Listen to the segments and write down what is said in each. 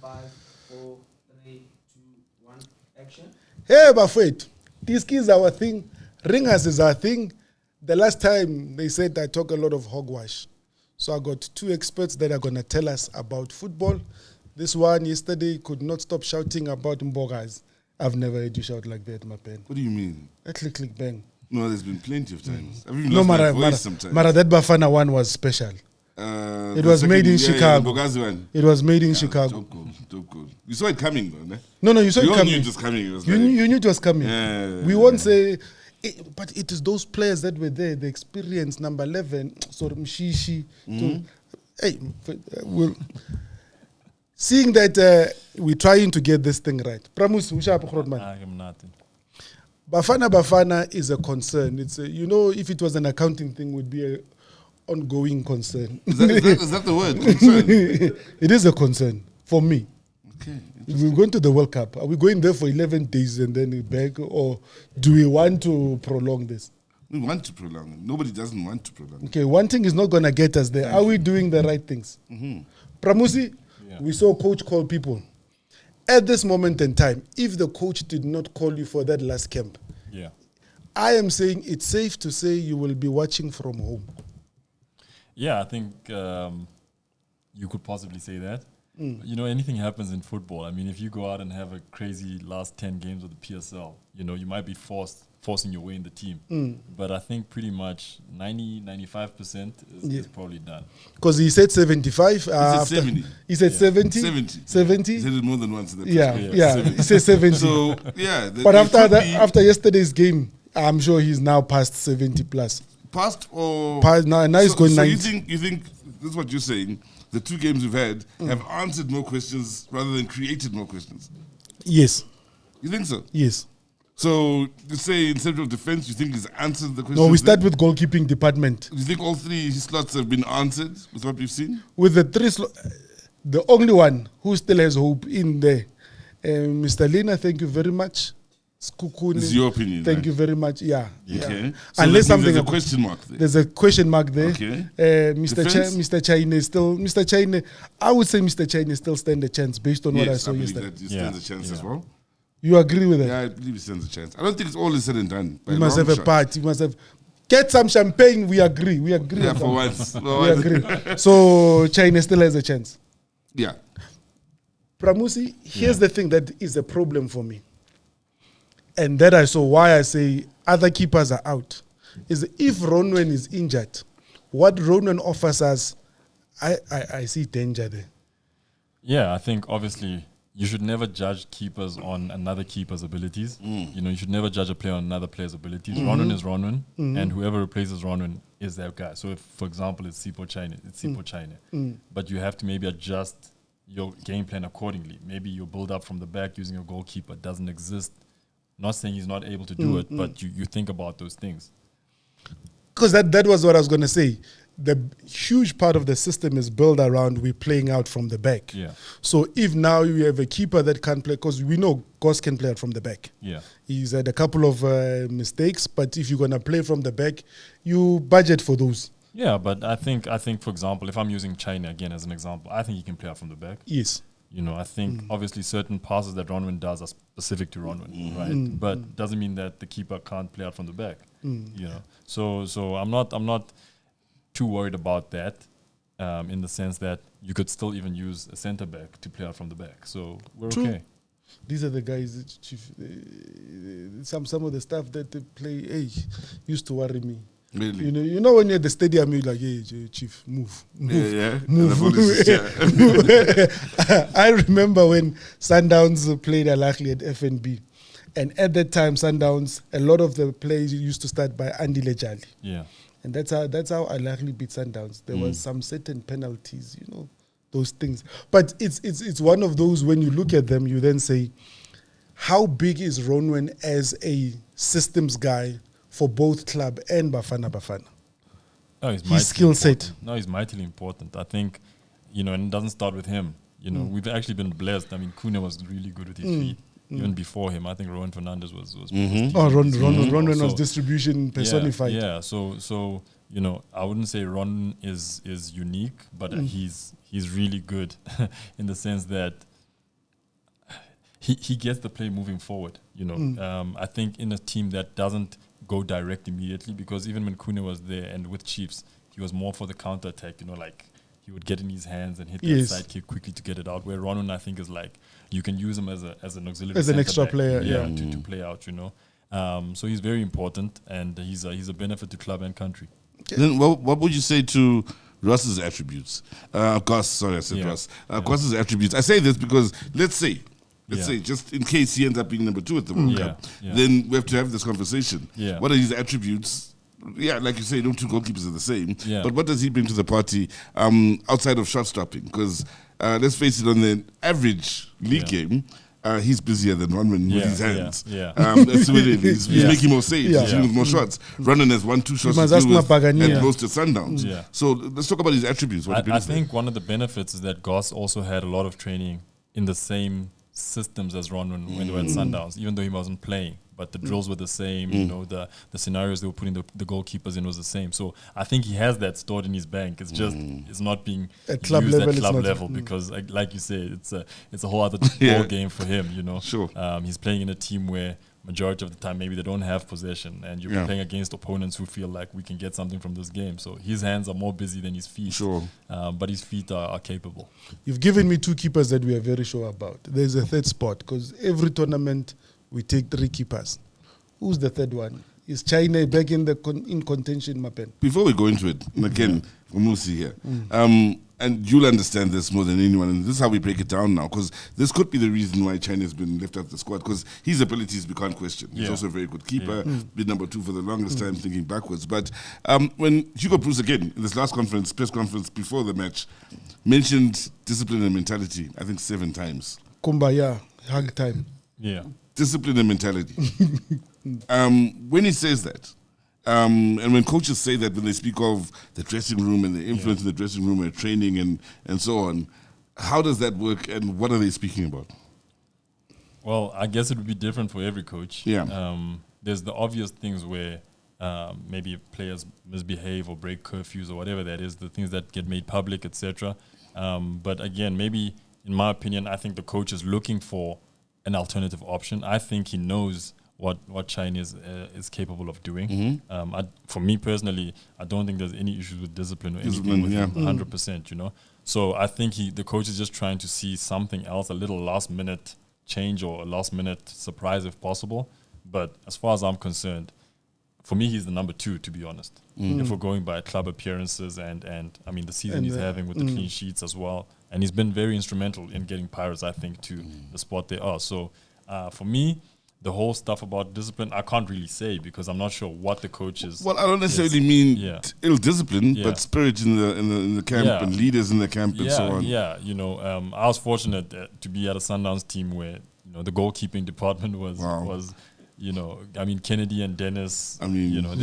5, 4, 3, 2, 1, action. Hey, Bafet, this is our thing. Ringers is our thing. The last time they said I talk a lot of hogwash. So I got two experts that are going to tell us about football. This one yesterday could not stop shouting about Mbogas. I've never heard you shout like that, my pen. What do you mean? Click, click, bang. No, there's been plenty of times. I've even No, lost my Mara, voice sometimes. that Bafana one was special. It was made in Chicago. One. It was made in Chicago. Top goal. You saw it coming, though, ne? No, you saw We it all coming. knew it was coming. It was You knew it was coming. Yeah, We won't say, but it is those players that were there, the experience, number 11, sort of Mshishi. Hey, seeing that we're trying to get this thing right. Pramus, I'm nothing. Bafana Bafana is a concern. It's if it was an accounting thing, it would be an ongoing concern. Is that the word? Concern? It is a concern for me. Okay. We're going to the World Cup. Are we going there for 11 days and then back, or do we want to prolong this? We want to prolong it. Nobody doesn't want to prolong it. Okay, one thing is not going to get us there. Are we doing the right things? Pramusi, we saw coach call people. At this moment in time, if the coach did not call you for that last camp, I am saying it's safe to say you will be watching from home. Yeah, I think you could possibly say that. Anything happens in football. I mean, if you go out and have a crazy last 10 games of the PSL, you might be forcing your way in the team. But I think pretty much 90-95% is probably done. Because he said 75. He said 70. He said 70. 70. He said it more than once in the press conference. Yeah. He said 70. So, yeah. But after yesterday's game, I'm sure he's now past 70 plus. Past or... Now he's going 90. So you think, this is what you're saying, the two games we've had have answered more questions rather than created more questions? Yes. You think so? Yes. So, you say in central defense, you think he's answered the questions? No, we start with goalkeeping department. Do you think all three slots have been answered with what we've seen? With the three the only one who still has hope in there, Mr. Lina, thank you very much. Skukuni, This is your opinion, thank right? you very much. Yeah. Okay. Yeah. So Unless something there's a question mark there. There's a question mark there. Okay. Mr. China is still Mr. China. I would say Mr. China still stand a chance based on what I saw yesterday. That he stands a chance as well. You agree with that? Yeah, I believe he stands a chance. I don't think it's all is said and done. You must have a part. You must have get some champagne. We agree. Yeah, for once. We agree. So China still has a chance. Yeah. Pramusi, here's the thing that is a problem for me. And that I saw why I say other keepers are out. Is if Ronwen is injured, what Ronwen offers us, I see danger there. Yeah, I think obviously you should never judge keepers on another keeper's abilities. You should never judge a player on another player's abilities. Ronwen is Ronwen, and whoever replaces Ronwen is that guy. So if, for example, it's Sipo China, it's Sipo China. But you have to maybe adjust your game plan accordingly. Maybe your build up from the back using your goalkeeper doesn't exist. Not saying he's not able to do it, but you think about those things. Because that was what I was going to say. The huge part of the system is built around we playing out from the back. Yeah. So if now you have a keeper that can't play, because we know Goss can play out from the back. Yeah. He's had a couple of mistakes, but if you're going to play from the back, you budget for those. Yeah, but I think for example, if I'm using China again as an example, I think he can play out from the back. Yes. I think obviously certain passes that Ronwen does are specific to Ronwen, right? But doesn't mean that the keeper can't play out from the back. So I'm not too worried about that, in the sense that you could still even use a centre back to play out from the back. So we're okay. These are the guys, Chief. Some of the stuff that they play, used to worry me. Really? You know when you're at the stadium, you're like, hey, Chief, move. Yeah. Move. I remember when Sundowns played Al Ahly at FNB. And at that time, Sundowns, a lot of the plays used to start by Andy Lejali. Yeah. And that's how Al Ahly beat Sundowns. There was some certain penalties, those things. But it's one of those, when you look at them, you then say, how big is Ronwen as a systems guy for both club and Bafana Bafana? Oh, his skill set. No, he's mightily important. I think, and it doesn't start with him. We've actually been blessed. I mean, Kuna was really good with his feet. Even before him, I think Rowan Fernandez was Ron was distribution personified. Yeah. So I wouldn't say Ron is unique, but he's really good in the sense that he gets the play moving forward. You know, I think in a team that doesn't go direct immediately, because even when Kuna was there and with Chiefs, he was more for the counter attack. You know, like he would get in his hands and hit that side kick quickly to get it out. Where Ronan, I think, is like you can use him as an auxiliary, as an extra back, player, to play out. You know, so he's very important, and he's a benefit to club and country. Then what would you say to Ross's attributes? Ross's attributes. I say this because let's say, just in case he ends up being number 2 at the World Cup, then we have to have this conversation. Yeah. What are his attributes? Yeah, like you say, no two goalkeepers are the same. Yeah. But what does he bring to the party outside of shot stopping? Because let's face it, on the average league game, he's busier than Ronman with his hands. That's the way it is. He's making more saves. He's shooting more shots. Ronman has 1-2 shots to do with and most to Sundowns. Yeah. So let's talk about his attributes. I think one of the benefits is that Goss also had a lot of training in the same systems as Ronman when they were at Sundowns, even though he wasn't playing. But the drills were the same, you know, the scenarios they were putting the goalkeepers in was the same. So I think he has that stored in his bank. It's just it's not being at club used level, at club level because, like you say, it's a whole other ball game for him. You know, Sure. He's playing in a team where majority of the time maybe they don't have possession, and you're playing against opponents who feel like we can get something from this game. So his hands are more busy than his feet. Sure. But his feet are capable. You've given me 2 keepers that we are very sure about. There's a third spot because every tournament we take 3 keepers. Who's the third one? Is China back in in contention, Mapen? Before we go into it, and again, Musi here, and you'll understand this more than anyone, and this is how we break it down now, because this could be the reason why China has been left out of the squad, because his abilities we can't question. He's also a very good keeper, been number 2 for the longest time, thinking backwards. But when Hugo Bruce, again, in this last press conference before the match, mentioned discipline and mentality, I think 7 times. Kumbaya, hug time. Yeah. Discipline and mentality. When he says that, and when coaches say that, when they speak of the dressing room and the influence in the dressing room and training and so on, how does that work and what are they speaking about? Well, I guess it would be different for every coach. Yeah. There's the obvious things where maybe players misbehave or break curfews or whatever that is, the things that get made public, etc. But again, maybe in my opinion, I think the coach is looking for an alternative option. I think he knows what China is capable of doing. For me personally, I don't think there's any issues with discipline or anything with him, 100%, you know. So I think the coach is just trying to see something else, a little last-minute change or a last-minute surprise if possible. But as far as I'm concerned, for me, he's the number 2, to be honest. If we're going by club appearances and I mean, the season he's having with the clean sheets as well. And he's been very instrumental in getting Pirates, I think, to the spot they are. So for me, the whole stuff about discipline, I can't really say because I'm not sure what the coach is. Well, I don't necessarily mean ill discipline, but spirit in the camp and leaders in the camp and so on. Yeah, you know, I was fortunate to be at a Sundowns team where, you know, the goalkeeping department was you know, I mean, Kennedy and Dennis, I mean, you know,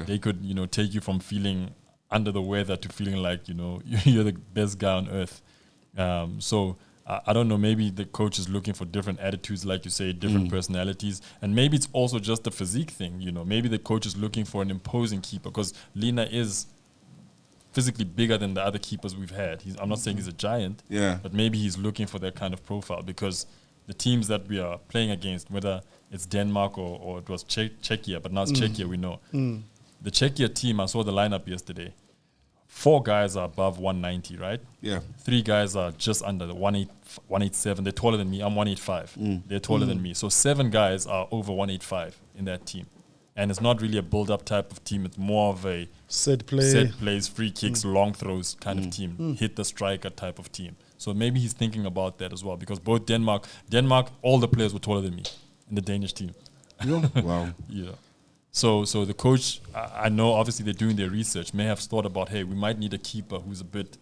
they could, you know, take you from feeling under the weather to feeling like, you know, you're the best guy on earth. So I don't know, maybe the coach is looking for different attitudes, like you say, different personalities. And maybe it's also just a physique thing, you know. Maybe the coach is looking for an imposing keeper because Lina is physically bigger than the other keepers we've had. I'm not saying he's a giant, but maybe he's looking for that kind of profile because the teams that we are playing against, whether it's Denmark or it was Czechia, but now it's Czechia, we know. The Czechia team, I saw the lineup yesterday. 4 guys are above 190, right? Yeah. 3 guys are just under the 187. They're taller than me. I'm 185. They're taller than me. So 7 guys are over 185 in that team. And it's not really a build-up type of team. It's more of a set plays, free kicks, long throws kind of team. Hit the striker type of team. So maybe he's thinking about that as well because both Denmark, all the players were taller than me in the Danish team. Wow. Yeah. So the coach, I know obviously they're doing their research, may have thought about, hey, we might need a keeper who's a bit,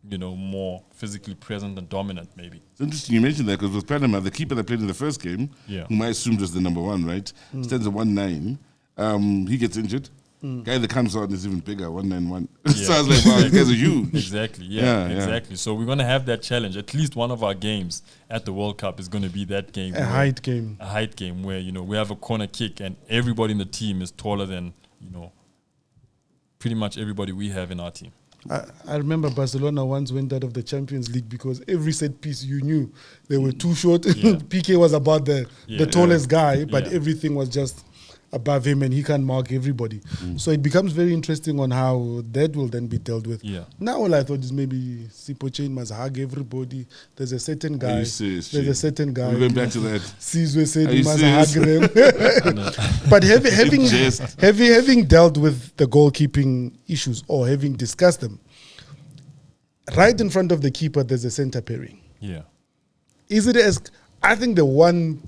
you know, more physically present and dominant maybe. It's interesting you mentioned that because with Panama, the keeper that played in the first game, whom I assumed was the number 1, right, stands at 1'9". He gets injured. Guy that comes on is even bigger, 191. So I was like, wow, these guys are huge. Exactly, exactly. So we're going to have that challenge. At least one of our games at the World Cup is going to be that game. A height game where, you know, we have a corner kick and everybody in the team is taller than, you know, pretty much everybody we have in our team. I remember Barcelona once went out of the Champions League because every set piece you knew they were too short. Yeah. PK was about the tallest guy, but Yeah. everything was just above him and he can mark everybody. So it becomes very interesting on how that will then be dealt with. Yeah. Now all I thought is maybe Sipo Chain must hug everybody. There's a certain Are guy. you serious, There's Jay? a certain guy. We're going back to that. Sizwe said Are he you must serious? hug them. But Jest. having dealt with the goalkeeping issues or having discussed them, right in front of the keeper, there's a center pairing. Yeah. Is it as I think the one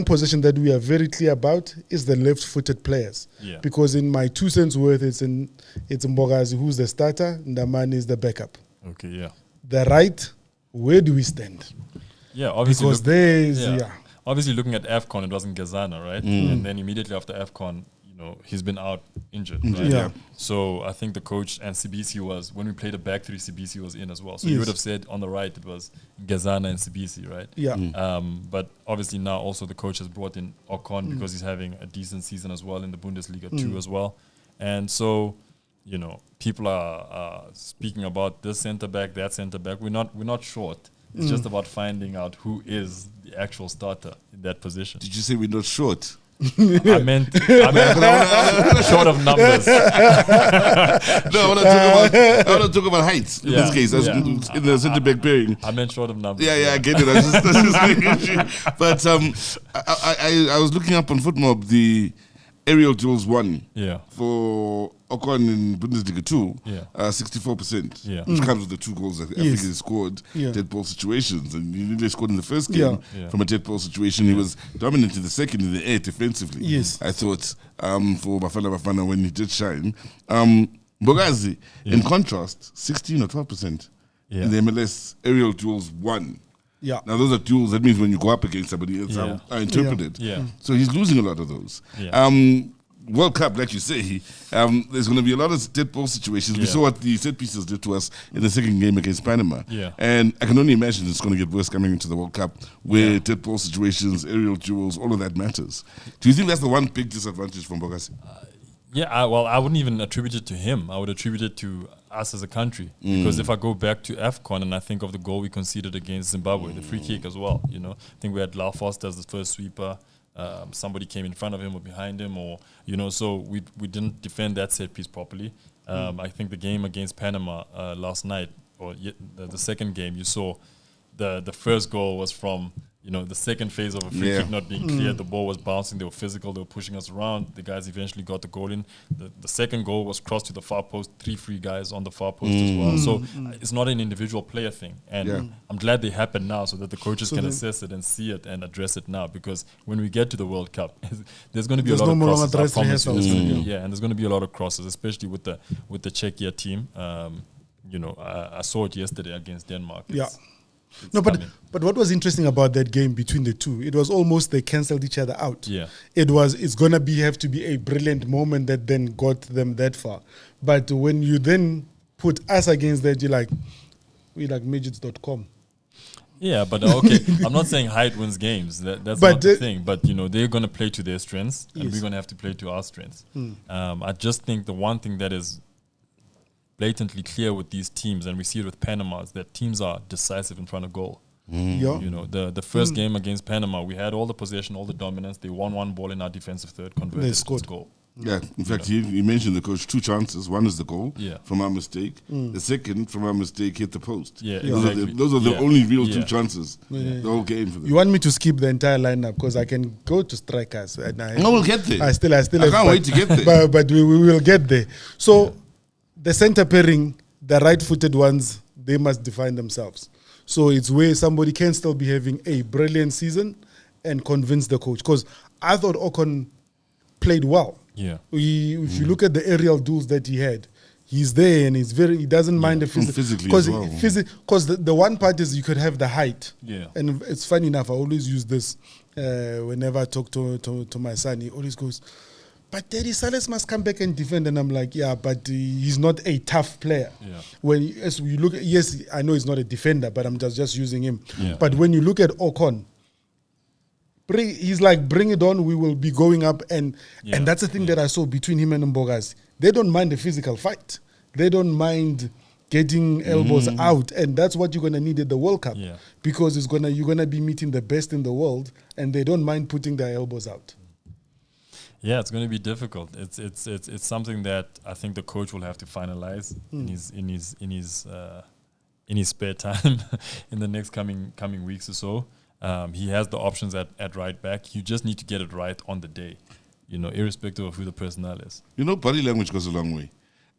position that we are very clear about is the left-footed players. Yeah. Because in my 2 cents worth, it's Mbogazi who's the starter, Ndamani is the backup. Okay. Yeah. The right, where do we stand? Yeah. Obviously. Because there's Obviously, looking at AFCON, it wasn't Gazana, right? And then immediately after AFCON, he's been out injured, right? Yeah. So I think the coach and CBC was, when we played a back three, CBC was in as well. So Yes. you would have said on the right it was Gazana and CBC, right? Yeah. But obviously now also the coach has brought in Ocon because he's having a decent season as well in the Bundesliga too as well. And so, people are speaking about this centre back, that centre back. We're not short. It's just about finding out who is the actual starter in that position. Did you say we're not short? I meant short of numbers. No, I want to talk about heights in Yeah, this case. As yeah. in the centre back pairing. I meant short of numbers. Yeah, I get it. That's just making sure. But I was looking up on Footmob the aerial duels won Yeah. for Ocon in Bundesliga 2, Yeah. 64%, Yeah. which comes with the 2 goals that I think he scored, Yeah. dead ball situations. And he nearly scored in the first game Yeah. from a dead ball situation. He was dominant in the second in the air defensively. Yes. I thought for Bafana Bafana when he did shine. Bogazi, in contrast, 16 or 12% Yeah. in the MLS aerial duels won. Yeah. Now those are duels. That means when you go up against somebody else, Yeah. I interpret it. Yeah. So he's losing a lot of those. Yeah. World Cup, like you say, there's going to be a lot of dead ball situations. We Yeah. saw what the set pieces did to us in the second game against Panama. Yeah. And I can only imagine it's going to get worse coming into the World Cup, where dead ball situations, aerial duels, all of that matters. Do you think that's the one big disadvantage from Bogasi? Yeah, I wouldn't even attribute it to him. I would attribute it to us as a country. Because if I go back to AFCON and I think of the goal we conceded against Zimbabwe, the free kick as well, I think we had Lau Foster as the first sweeper. Somebody came in front of him or behind him, or so we didn't defend that set piece properly. I think the game against Panama last night, or the second game, you saw the first goal was from the second phase of a free kick not being cleared. The ball was bouncing. They were physical. They were pushing us around. The guys eventually got the goal in. The second goal was crossed to the far post. 3 free guys on the far post as well. So it's not an individual player thing. And I'm glad they happen now so that the coaches can assess it and see it and address it now. Because when we get to the World Cup, there's going to be a lot of crosses. I promise you. And there's going to be a lot of crosses, especially with the Czechia team. I saw it yesterday against Denmark. No, but what was interesting about that game between the two, it was almost they cancelled each other out. Yeah. It's gonna have to be a brilliant moment that then got them that far. But when you then put us against that, we like midgets.com. Yeah, but okay, I'm not saying height wins games. That's not the thing. But they're gonna play to their strengths, and we're gonna have to play to our strengths. I just think the one thing that is blatantly clear with these teams, and we see it with Panama, is that teams are decisive in front of goal. The first game against Panama, we had all the possession, all the dominance. They won one ball in our defensive third, converted to goal. Yeah, in fact, you mentioned the coach, 2 chances. One is the goal from our mistake. The second, from our mistake, hit the post. Yeah, those are the only real 2 chances the whole game for them. You want me to skip the entire lineup because I can go to strikers. And we'll get there. I still can't wait to get there. But we will get there. So the center pairing, the right-footed ones, they must define themselves. So it's where somebody can still be having a brilliant season and convince the coach. Because I thought Ocon played well. Yeah. If you look at the aerial duels that he had, he's there and he doesn't mind the physically because as well. Because the one part is you could have the height. Yeah. And it's funny enough, I always use this whenever I talk to my son. He always goes, but Daddy, Salas must come back and defend. And I'm like, yeah, but he's not a tough player. Yeah. When as you look, yes, I know he's not a defender, but I'm just using him. Yeah. But when you look at Ocon, he's like, bring it on, we will be going up. And that's the thing that I saw between him and Mbogazi. They don't mind the physical fight. They don't mind getting elbows out, and that's what you're gonna need at the World Cup. Yeah. Because you're gonna be meeting the best in the world, and they don't mind putting their elbows out. Yeah, it's going to be difficult. It's something that I think the coach will have to finalize in his spare time in the next coming weeks or so. He has the options at right back. You just need to get it right on the day, irrespective of who the personnel is. Body language goes a long way.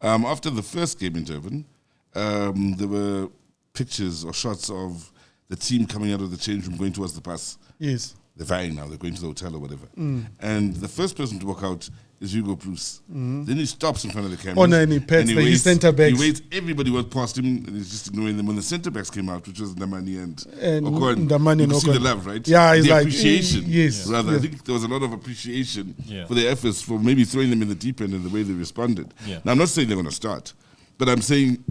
After the first game in Durban, there were pictures or shots of the team coming out of the change room going towards the bus. Yes. They're vying now. They're going to the hotel or whatever. And the first person to walk out is Hugo Bruce. Then he stops in front of the camera. And he pets his centre backs. He waits. Everybody went past him, and he's just ignoring them. When the centre backs came out, which was Ndamani and Ocon, Ndamani you and could see Ocon. the love, right? Yeah, he's the like, appreciation. yes. Rather, Yeah. I think there was a lot of appreciation Yeah. for their efforts for maybe throwing them in the deep end and the way they responded. Yeah. Now, I'm not saying they're going to start, but I'm saying,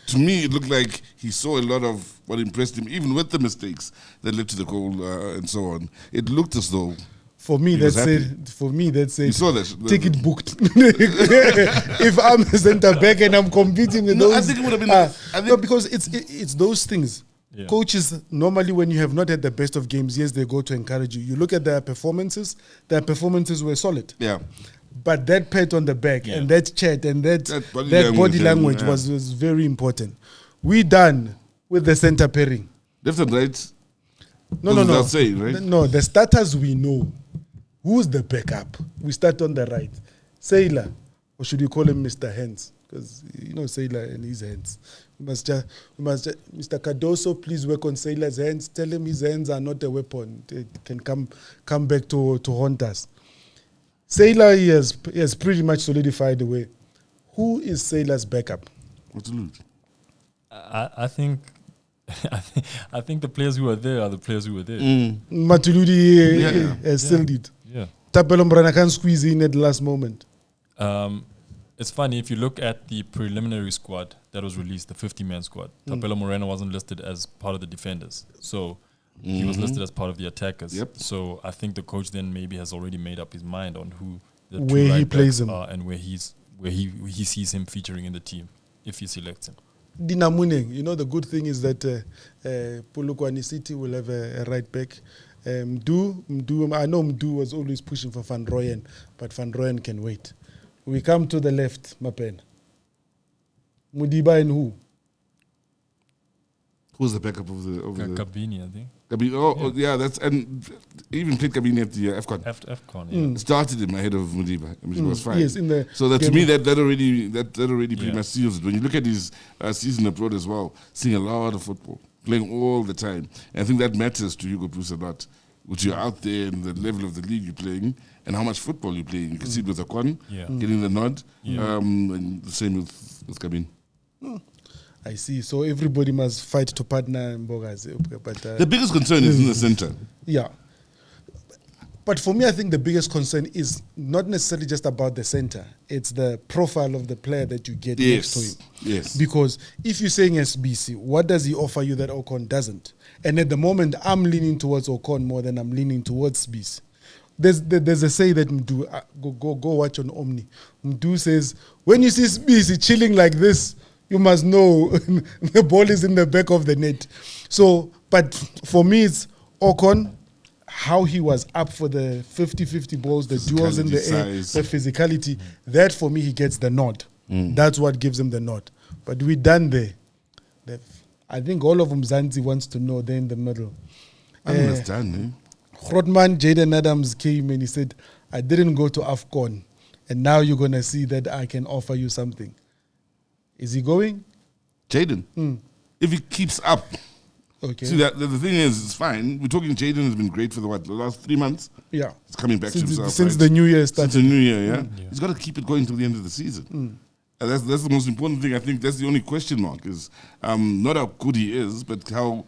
to me, it looked like he saw a lot of what impressed him, even with the mistakes that led to the goal and so on. It looked as though For me, he was that's happy. it. For me, that's it. You saw that. Ticket booked. If I'm a centre back and I'm competing with No, I those, think it would have been. no, because it's those things. Yeah. Coaches normally, when you have not had the best of games, yes, they go to encourage you. You look at their performances. Their performances were solid. Yeah. But that pat on the back Yeah. and that chat and that That body language, yeah. was very important. We done with the centre pairing. Left and right. No. Without saying, right? No, the starters we know. Who's the backup? We start on the right. Sailor, or should you call him Mr. Hands? Because Sailor and his hands. We must just, Mr. Cardoso, please work on Sailor's hands. Tell him his hands are not a weapon. It can come back to haunt us. Sailor, he has pretty much solidified the way. Who is Sailor's backup? Absolutely. I think I think the players who are there are the players who were there. Matuludi has still did. Yeah. Tapelo Mbrana can squeeze in at the last moment. It's funny, if you look at the preliminary squad that was released, the 50-man squad, Tapelo Moreno wasn't listed as part of the defenders. So he was listed as part of the attackers. Yep. So I think the coach then maybe has already made up his mind on who the two Where he right plays backs him. are and where he sees him featuring in the team if he selects him. Dinamuneng, the good thing is that Polokwane City will have a right back. Mdu, I know Mdu was always pushing for Van Rooyen, but Van Rooyen can wait. We come to the left, Mapen. Mudiba and who? Who's the backup of the Kabini, I think. Kabini? Yeah, that's, and even played Kabini at the AFCON. AFCON, yeah. Started him ahead of Mudiba. Mudiba was fine. Yes, in the So that to game. me that already pretty Yeah. much seals it. When you look at his season abroad as well, seeing a lot of football, playing all the time, and I think that matters to Hugo Bruce a lot. Which you're out there and the level of the league you're playing and how much football you're playing. You can see it with Ocon getting the nod, and the same with Kabin. I see. So everybody must fight to partner in Bogas. But The biggest concern is in the center. yeah. But for me, I think the biggest concern is not necessarily just about the center. It's the profile of the player that you get next to him. Yes. Because if you're saying SBC, what does he offer you that Ocon doesn't? And at the moment, I'm leaning towards Ocon more than I'm leaning towards BC. There's a say that Mdu, go watch on Omni. Mdu says, when you see BC chilling like this, you must know the ball is in the back of the net. So, but for me, it's Ocon, how he was up for the 50-50 balls, the duels in the air, Size. the physicality. That for me, he gets the nod. That's what gives him the nod. But we done there. I think all of them Zanzi wants to know they're in the middle. I understand. Grootman, Jaden Adams came and he said, I didn't go to AFCON, and now you're going to see that I can offer you something. Is he going? Jaden, if he keeps up. Okay. See, the thing is, it's fine. We're talking Jaden has been great for the last 3 months? Yeah. He's coming back to himself. Since right? the new year Since started. the new year, yeah? He's got to keep it going till the end of the season. And that's the most important thing. I think that's the only question mark is not how good he is, but how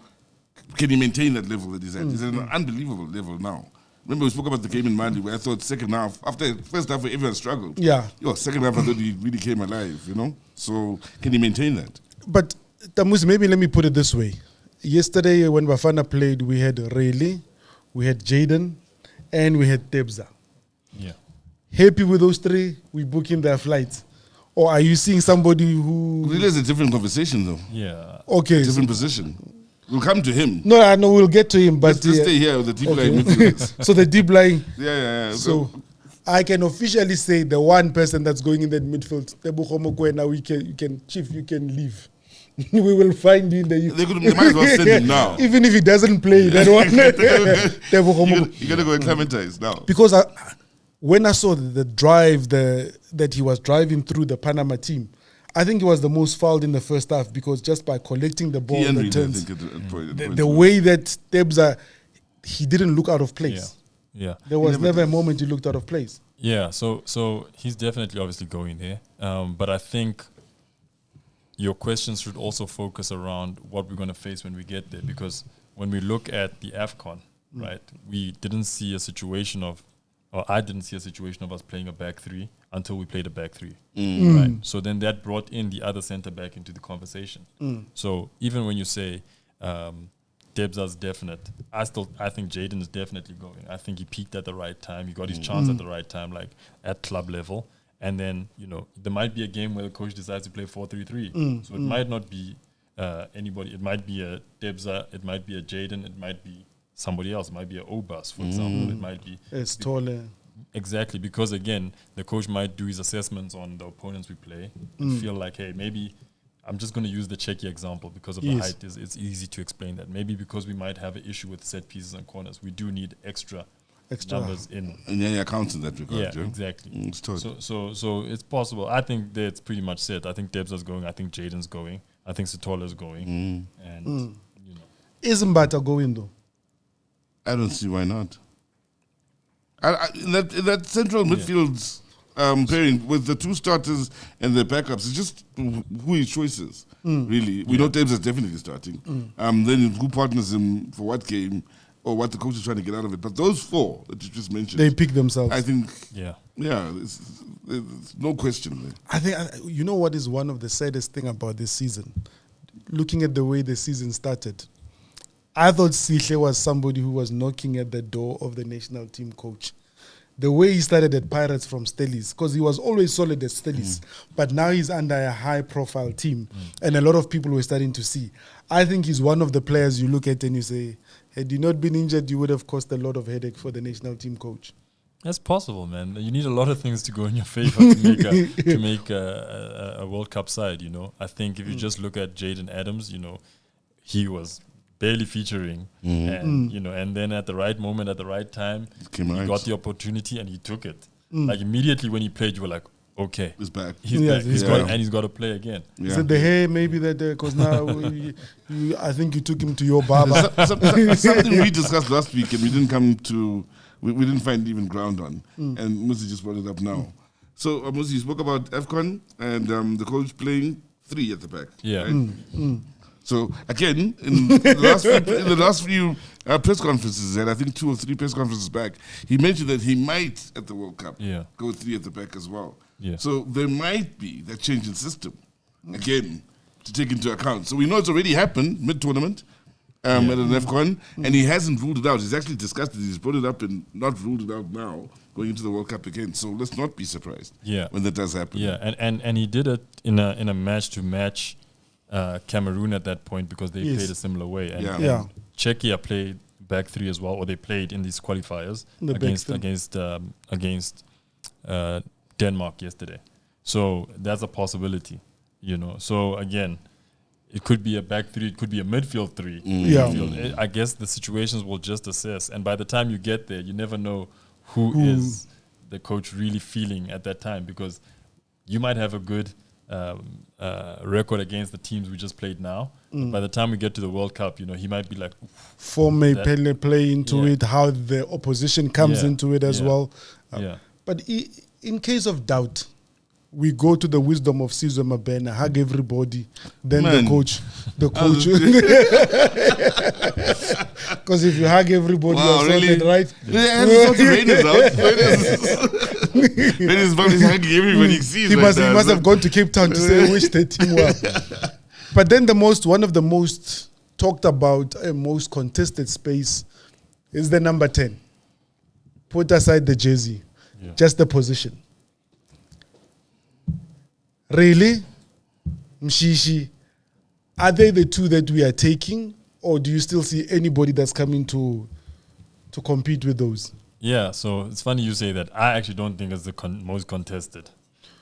can he maintain that level that he's at. He's at an unbelievable level now. Remember we spoke about the game in Mali where I thought second half, after first half where everyone struggled. Yeah. Second half I thought he really came alive, So can he maintain that? But, Tamus, maybe let me put it this way. Yesterday when Bafana played, we had Rayleigh, we had Jaden, and we had Tebza. Yeah. Happy with those three, we book in their flights. Or are you seeing somebody who... Really, it's a different conversation, though. Yeah. Okay. Different position. We'll come to him. No, I know we'll get to him, but... Let's stay here with the deep line midfielders. So the deep line... Yeah. So I can officially say the one person that's going in that midfield, Tebogo Mokoena, you can leave. We will find you in the... They might as well send him now. Even if he doesn't play, that one. Tebogo Moko- You gotta go acclimatize now. Because when I saw the drive that he was driving through the Panama team, I think he was the most fouled in the first half because just by collecting the ball, the turns, the way that Tebza, he didn't look out of place. Yeah. There was never a moment he looked out of place. Yeah, so he's definitely obviously going there. But I think your questions should also focus around what we're going to face when we get there. Because when we look at the AFCON, right, we didn't see a situation of, or I didn't see a situation of us playing a back three until we played a back three. Right? So then that brought in the other centre back into the conversation. So even when you say Debza's definite, I think Jaden is definitely going. I think he peaked at the right time. He got his chance at the right time, like at club level. And then, there might be a game where the coach decides to play 4-3-3. So it might not be anybody. It might be a Debza. It might be a Jaden. It might be somebody else. It might be a Obas, for example. It might be... It's taller. Exactly, because again, the coach might do his assessments on the opponents we play and feel like, hey, maybe I'm just going to use the Czechia example because of the height. It's easy to explain that. Maybe because we might have an issue with set pieces and corners, we do need extra numbers in. And then it counts in that regard. Yeah, exactly. It's so it's possible. I think that's pretty much set. I think Debza's going. I think Jaden's going. I think Sitola's going. And Isn't Bata going though? I don't see why not. In that central midfield pairing with the two starters and the backups, it's just who his choices. Really, we know Debs is definitely starting. Then who partners him for what game or what the coach is trying to get out of it. But those four that you just mentioned, They pick themselves. I think. yeah. There's no question there. I think you know what is one of the saddest thing about this season. Looking at the way the season started, I thought Sihle was somebody who was knocking at the door of the national team coach. The way he started at Pirates from Stellies, because he was always solid at Stellies, but now he's under a high-profile team, and a lot of people were starting to see. I think he's one of the players you look at and you say, had you not been injured, you would have caused a lot of headache for the national team coach. That's possible, man. You need a lot of things to go in your favor to make a World Cup side, I think if you just look at Jaden Adams, he was barely featuring, and then at the right moment, at the right time, he got the opportunity and he took it. Like immediately when he played, you were like, okay, he's back. He's back. He's got to play again. Yeah. So the hair, maybe that because now I think you took him to your barber. Something we discussed last week and we didn't come to, we didn't find even ground on, and Musi just brought it up now. So Musi, you spoke about AFCON and the coach playing 3 at the back. Yeah. Right? So again, in the last few press conferences, and I think 2 or 3 press conferences back, he mentioned that he might at the World Cup go 3 at the back as well. Yeah. So there might be that change in system again to take into account. So we know it's already happened mid-tournament at an AFCON, and he hasn't ruled it out. He's actually discussed it. He's brought it up and not ruled it out now going into the World Cup again. So let's not be surprised when that does happen. Yeah, and he did it in a match-to-match Cameroon at that point because they played a similar way. And Czechia played back 3 as well, or they played in these qualifiers against Denmark yesterday. So that's a possibility, So again, it could be a back 3, it could be a midfield 3. Midfield. I guess the situations will just assess, and by the time you get there, you never know who is the coach really feeling at that time, because you might have a good record against the teams we just played now. But by the time we get to the World Cup, he might be like... Form may play into it, how the opposition comes into it as well. But in case of doubt, we go to the wisdom of Sizwe Mabena, hug everybody, then the coach. Because if you hug everybody, you're sorted, right? He's hugging everybody he sees. He must have gone to Cape Town to say wish the team well. But then one of the most talked about, most contested space is the number 10. Put aside the jersey, just the position. Really? Mshishi, are they the two that we are taking, or do you still see anybody that's coming to compete with those? Yeah, so it's funny you say that. I actually don't think it's the most contested.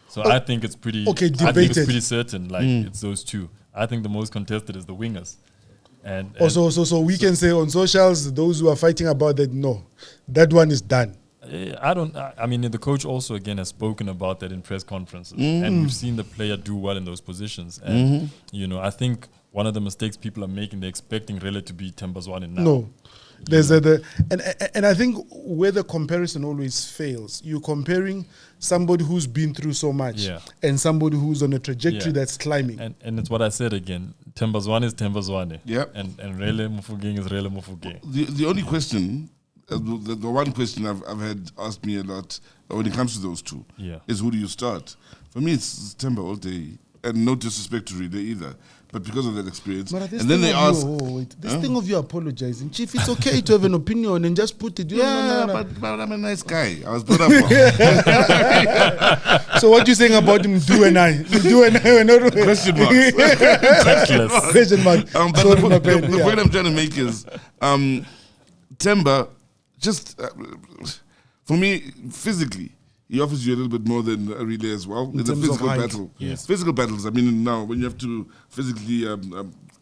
So I think it's pretty. Okay, I think debated. it's pretty certain. Like it's those two. I think the most contested is the wingers. And So we can say on socials, those who are fighting about that, no, that one is done. I mean, the coach also again has spoken about that in press conferences, and we've seen the player do well in those positions. And I think one of the mistakes people are making, they're expecting Rele to be Tembazwane now. No. There's and I think where the comparison always fails, you're comparing somebody who's been through so much and somebody who's on a trajectory that's climbing. And it's what I said again. Tembazwane is Tembazwane. Yep. And Rele Mufugeng is Rele Mufugeng. The only question, the one question I've had asked me a lot when it comes to those two is who do you start? For me, it's Temba all day. And no disrespect to Rele either. But because of that experience, and then they ask... This thing of you apologizing, Chief, it's okay to have an opinion and just put it. But I'm a nice guy. I was brought up for. So what you saying about him, do and I? Do and I, not Question marks. Question mark. But the point I'm trying to make is, Temba, just for me, physically, he offers you a little bit more than a relay as well. It's a physical battle. Yes. Physical battles. I mean, now when you have to physically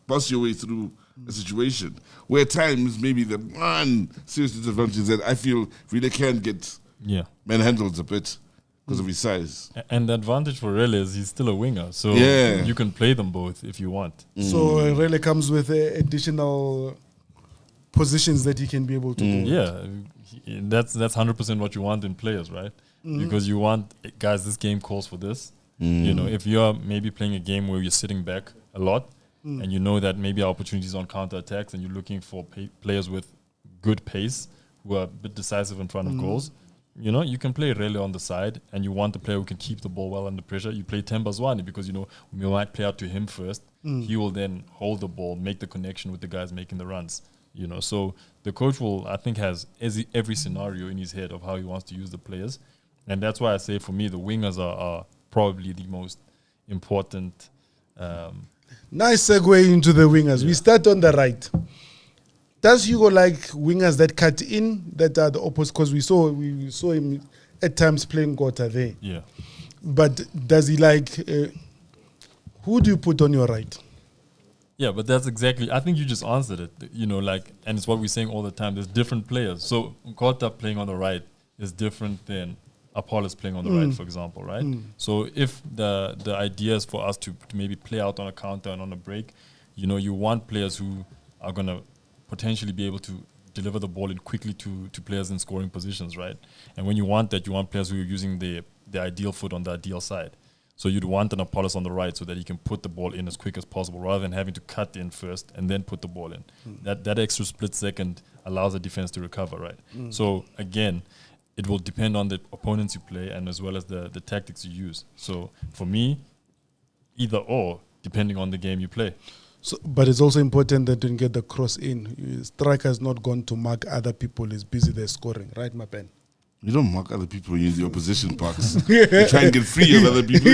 boss your way through a situation, where at times maybe the one serious disadvantage is that I feel relay can get manhandled a bit because of his size. And the advantage for Rele is he's still a winger, so you can play them both if you want. So Rele comes with additional positions that he can be able to do. Yeah, that's 100% what you want in players, right? Because you want, guys, this game calls for this. If you're maybe playing a game where you're sitting back a lot and you know that maybe our opportunities on counter-attacks and you're looking for players with good pace who are a bit decisive in front of goals, you can play Rele on the side and you want the player who can keep the ball well under pressure. You play Tembazwane because, we might play out to him first. He will then hold the ball, make the connection with the guys making the runs. So the coach I think has every scenario in his head of how he wants to use the players. And that's why I say, for me, the wingers are probably the most important. Nice segue into the wingers. We start on the right. Does Hugo like wingers that cut in, that are the opposite? Because we saw him at times playing Gota there. Yeah. But does he like... who do you put on your right? Yeah, but that's exactly... I think you just answered it. And it's what we're saying all the time. There's different players. So Gota playing on the right is different than Apollos playing on the right, for example, right? So if the idea is for us to maybe play out on a counter and on a break, you want players who are going to potentially be able to deliver the ball in quickly to players in scoring positions, right? And when you want that, you want players who are using the ideal foot on the ideal side. So you'd want an Apollos on the right so that he can put the ball in as quick as possible rather than having to cut in first and then put the ball in. That extra split second allows the defense to recover, right? So again, it will depend on the opponents you play and as well as the tactics you use. So for me, either or, depending on the game you play. So, but it's also important that you get the cross in. Striker's not gone to mark other people. He's busy there scoring. Right, my pen? You don't mark other people when you're in the opposition box. You try and get free of other people.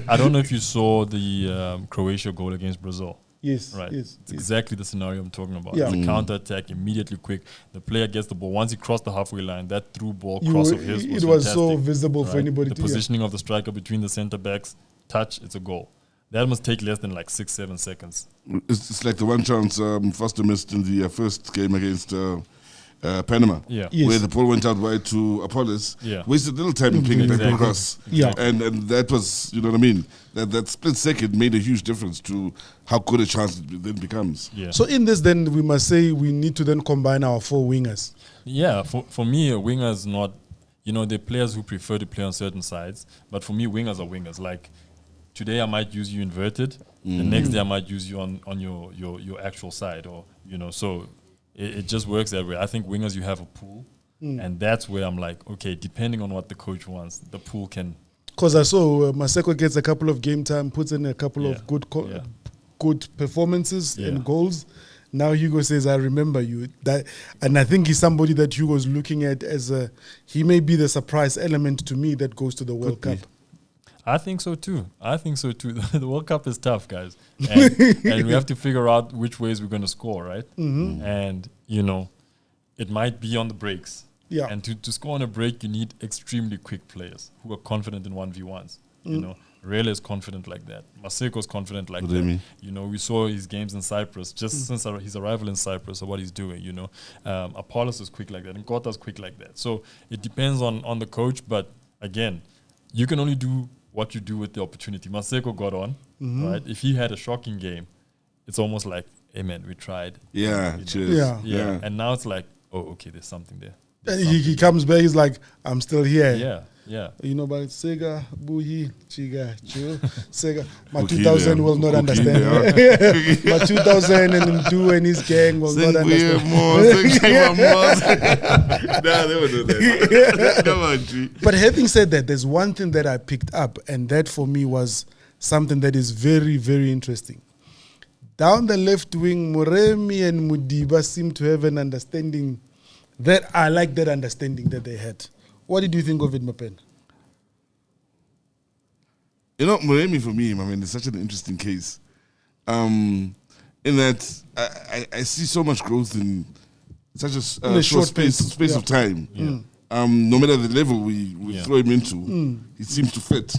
I don't know if you saw the Croatia goal against Brazil. Yes, right. Yes, it's exactly the scenario I'm talking about. Yeah. It's a counter-attack, immediately quick. The player gets the ball. Once he crossed the halfway line, that through ball cross of his was It was fantastic, so visible for anybody the to positioning of the striker between the centre-backs, touch, it's a goal. That must take less than 6-7 seconds. It's like the one chance Foster missed in the first game against Panama, where the ball went out wide to Apollos, wasted little time in picking back across. And that was, you know what I mean? That split second made a huge difference to how good a chance it then becomes. Yeah. So in this, then, we must say we need to then combine our four wingers. Yeah, for me, a winger is not, there are players who prefer to play on certain sides, but for me, wingers are wingers. Like, today I might use you inverted, the next day I might use you on your actual side, or, so it just works that way. I think wingers, you have a pool, and that's where I'm like, okay, depending on what the coach wants, the pool can... Because I saw Maseko gets a couple of game time, puts in a couple of good performances and goals. Now Hugo says, I remember you. And I think he's somebody that Hugo's looking at as he may be the surprise element to me that goes to the World Cup. I think so too. The World Cup is tough, guys, and we have to figure out which ways we're going to score, right? And it might be on the breaks. Yeah. And to score on a break, you need extremely quick players who are confident in 1v1s. Rele is confident like that. Maseko's confident like that. We saw his games in Cyprus just since his arrival in Cyprus, or what he's doing. Apollos is quick like that, and Kota's quick like that. So it depends on the coach, but again, you can only do what you do with the opportunity. Maseko got on, right? If he had a shocking game, it's almost like, hey man, we tried. Yeah, cheers. Yeah. And now it's like, oh, okay, there's something there. And he comes back, he's like, I'm still here. Yeah. But Sega, Buhi, Chiga, Chill, Sega. My Okay, 2000 then. will not Okay, understand. My 2000 and Mdu and his gang will not understand. Nah, they would do that. Come on, G. But having said that, there's one thing that I picked up, and that for me was something that is very, very interesting. Down the left wing, Moremi and Mudiba seem to have an understanding that I like that understanding that they had. What did you think of it, Mapen? Moremi for me, is such an interesting case. In that I see so much growth in such a short space of time. No matter the level we throw him into, he seems to fit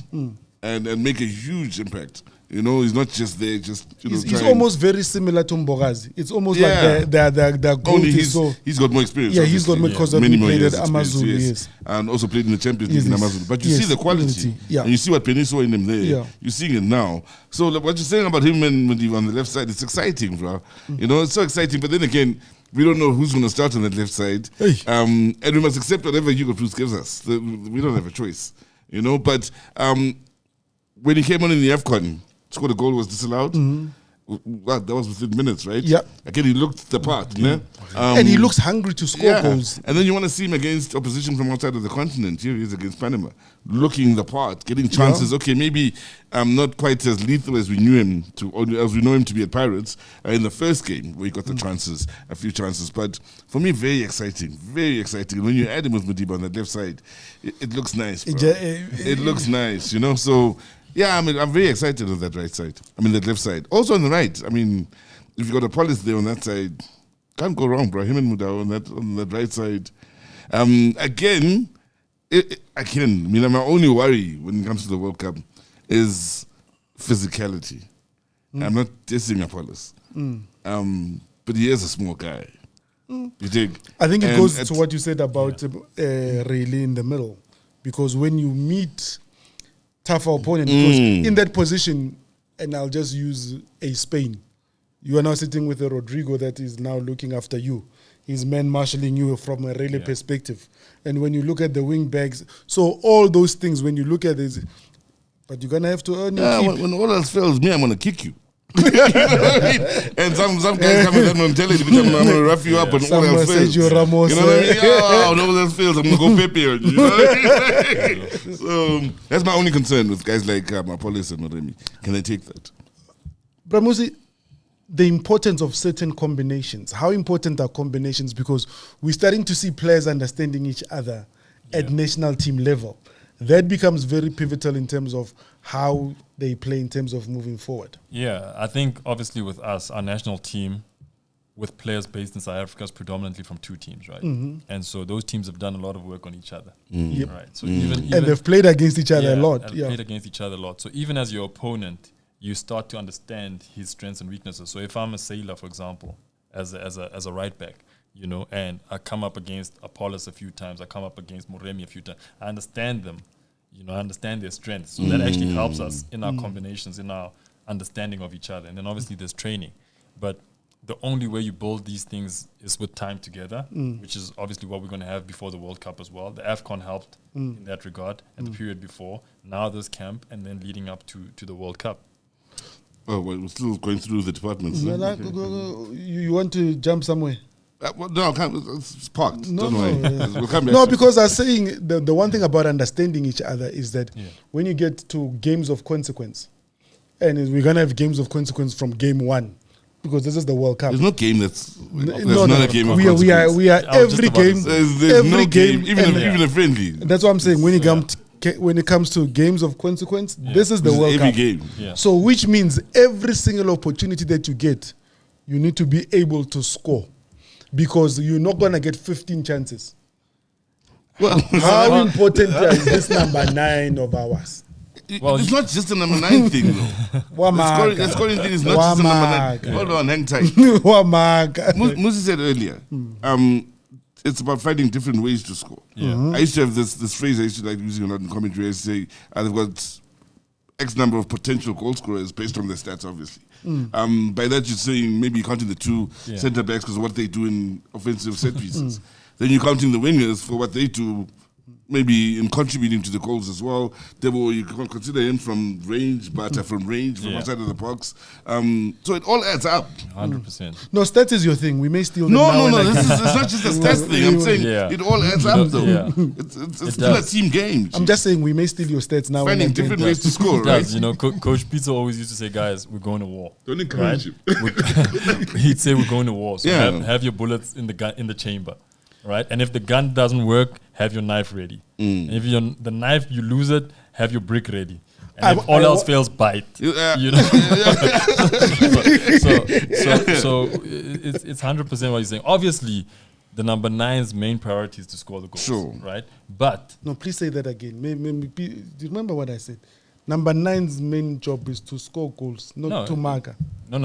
and make a huge impact. He's not just there, he's almost very similar to Mbogazi. It's almost like the goal. Only he's got more experience. Yeah, he's got more because he played at Amazulu, yes. And also played in the Champions League in Amazulu. But you see the quality, and you see what Penny saw in him there. Yeah. You're seeing it now. So what you're saying about him and Mudiba on the left side, it's exciting, bro. It's so exciting. But then again, we don't know who's going to start on that left side. Hey. And we must accept whatever Hugo Cruz gives us. We don't have a choice. But when he came on in the AFCON, scored a goal, was disallowed. That was within minutes, right? Yeah. Again, he looked the part. And he looks hungry to score goals. And then you want to see him against opposition from outside of the continent. Here he is against Panama, looking the part, getting chances. Okay, maybe not quite as lethal as we knew him to, or as we know him to be at Pirates in the first game where he got the chances, a few chances. But for me, very exciting, very exciting. When you add him with Mudiba on the left side, it looks nice, bro. It looks nice, So. Yeah, I'm very excited on that right side. That left side. Also on the right. If you got a police there on that side, can't go wrong, bro. Him and Muda on that right side. Again, my only worry when it comes to the World Cup is physicality. I'm not dissing Apollos. But he is a small guy. You dig? I think it goes to what you said about Rayleigh in the middle. Because when you meet tougher opponent, because in that position, and I'll just use a Spain, you are now sitting with a Rodrigo that is now looking after you. He's man-marshalling you from a Rayleigh perspective. And when you look at the wing backs, so all those things, when you look at this, but you're going to have to earn your keep. When all else fails, I'm going to kick you. You know what I mean? And some guys come with that mentality, I'm going to rough you up and all else fails. You know what I mean? Oh, no else fails, I'm going to go Pepe. You know what I mean? So that's my only concern with guys like Apollos and Moremi. Can they take that? Bramusi, the importance of certain combinations. How important are combinations? Because we're starting to see players understanding each other at national team level. That becomes very pivotal in terms of how they play in terms of moving forward. Yeah, I think obviously with us, our national team, with players based in South Africa, is predominantly from two teams, right? And so those teams have done a lot of work on each other, right? So even and they've played against each other a lot. Played against each other a lot. So even as your opponent, you start to understand his strengths and weaknesses. So if I'm a sailor, for example, as a right back, and I come up against Apollos a few times, I come up against Moremi a few times, I understand them, I understand their strengths. So that actually helps us in our combinations, in our understanding of each other. And then obviously there's training. But the only way you build these things is with time together, which is obviously what we're going to have before the World Cup as well. The AFCON helped in that regard, and the period before. Now this camp, and then leading up to the World Cup. Oh, well, we're still going through the departments. You want to jump somewhere? No, I can't. It's parked. Don't worry. We'll come back. No, because I was saying the one thing about understanding each other is that when you get to games of consequence, and we're going to have games of consequence from game one, because this is the World Cup. There's no game that's not a game of consequence. We are every game. There's no game, even a friendly. That's what I'm saying. When you come when it comes to games of consequence, this is the This is World every Cup. game. Yeah. So which means every single opportunity that you get, you need to be able to score, because you're not going to get 15 chances. Well, How important is this number 9 of ours? Well, it's not just a number 9 thing, though. The scoring thing is not just a number 9. Hold on, hang tight. Wamaka. Musi said earlier, it's about finding different ways to score. Yeah. I used to have this phrase I used to like using a lot in commentary. I used to say, they've got X number of potential goal scorers based on their stats, obviously. By that, you're saying maybe you're counting the two centre backs because of what they do in offensive set pieces. Then you're counting the wingers for what they do, maybe in contributing to the goals as well. Therefore, you can consider him from range, Bata from range, from outside of the box. So it all adds up. 100%. No, stats is your thing. We may steal them No, now and it's again. not just a stats thing. I'm saying it all adds up, though. Yeah. It's still a does. team game. I'm just saying we may steal your stats now finding and again. different ways to score, It right? does. You know, Coach Pizza always used to say, guys, we're going to war. Don't encourage him. He'd say we're going to war. So Yeah. have your bullets in the gun in the chamber. Right? And if the gun doesn't work, have your knife ready. And if the knife, you lose it, have your brick ready. And if all else fails, bite. Yeah. You know? so it's 100% what you're saying. Obviously, the number 9's main priority is to score the goals. Sure. Right? But No, please say that again. Do you remember what I said? Number 9's main job is to score goals, not to mark. No.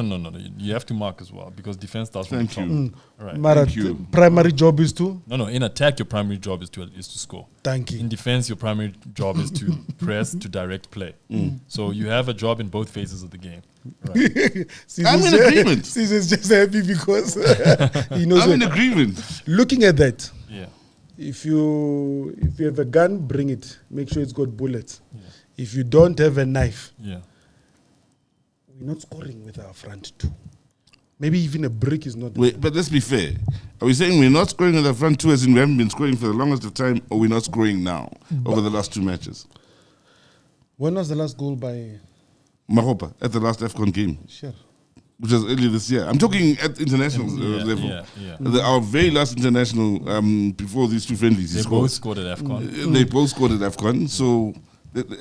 You have to mark as well because defense starts from Thank the top. you. Right. Mara, Thank you. primary job is to? No. In attack, your primary job is to score. Thank In you. defense, your primary job is to press, to direct play. So you have a job in both phases of the game. Right? I'm in agreement. Caesar's just happy because he knows. I'm in what- agreement. Looking at that, Yeah. if you have a gun, bring it. Make sure it's got bullets. If you don't have a knife, Yeah. we're not scoring with our front two. Maybe even a brick is not. Wait, but let's be fair. Are we saying we're not scoring in the front two as in we haven't been scoring for the longest of time, or we're not scoring now over the last 2 matches? When was the last goal by? Maropa at the last AFCON game, Sure. which was earlier this year. I'm talking at international level. Our very last international before these two friendlies. They both scored at AFCON. They both scored at AFCON. So,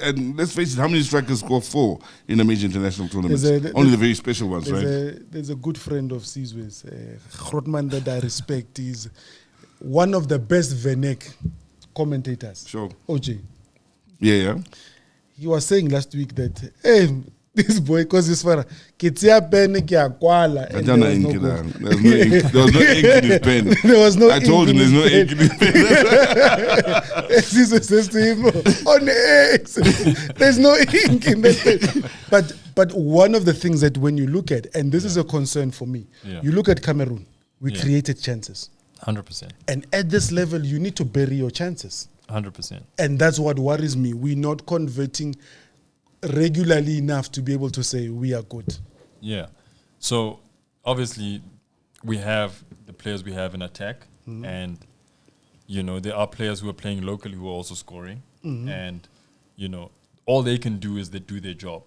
and let's face it, how many strikers score 4 in a major international tournament? Only the very special ones, right? There's a good friend of Sizwe's, Grootman, that I respect. He's one of the best Venek commentators. Sure. OJ. Yeah. He was saying last week that, hey, this boy, because this far, Kitsia pen kya kwala, I and don't know there was no ink goal. there was no ink. There was no ink in his pen. There was no I told him ink there's in no his ink in his pen. Sizwe says to him, on X, there's no ink in that pen. But one of the things that when you look at, and this is a concern for me, you look at Cameroon, we created chances. 100%. And at this level, you need to bury your chances. 100%. And that's what worries me. We're not converting regularly enough to be able to say we are good. Yeah. So obviously we have the players we have in attack, and you know there are players who are playing locally who are also scoring, and you know all they can do is they do their job.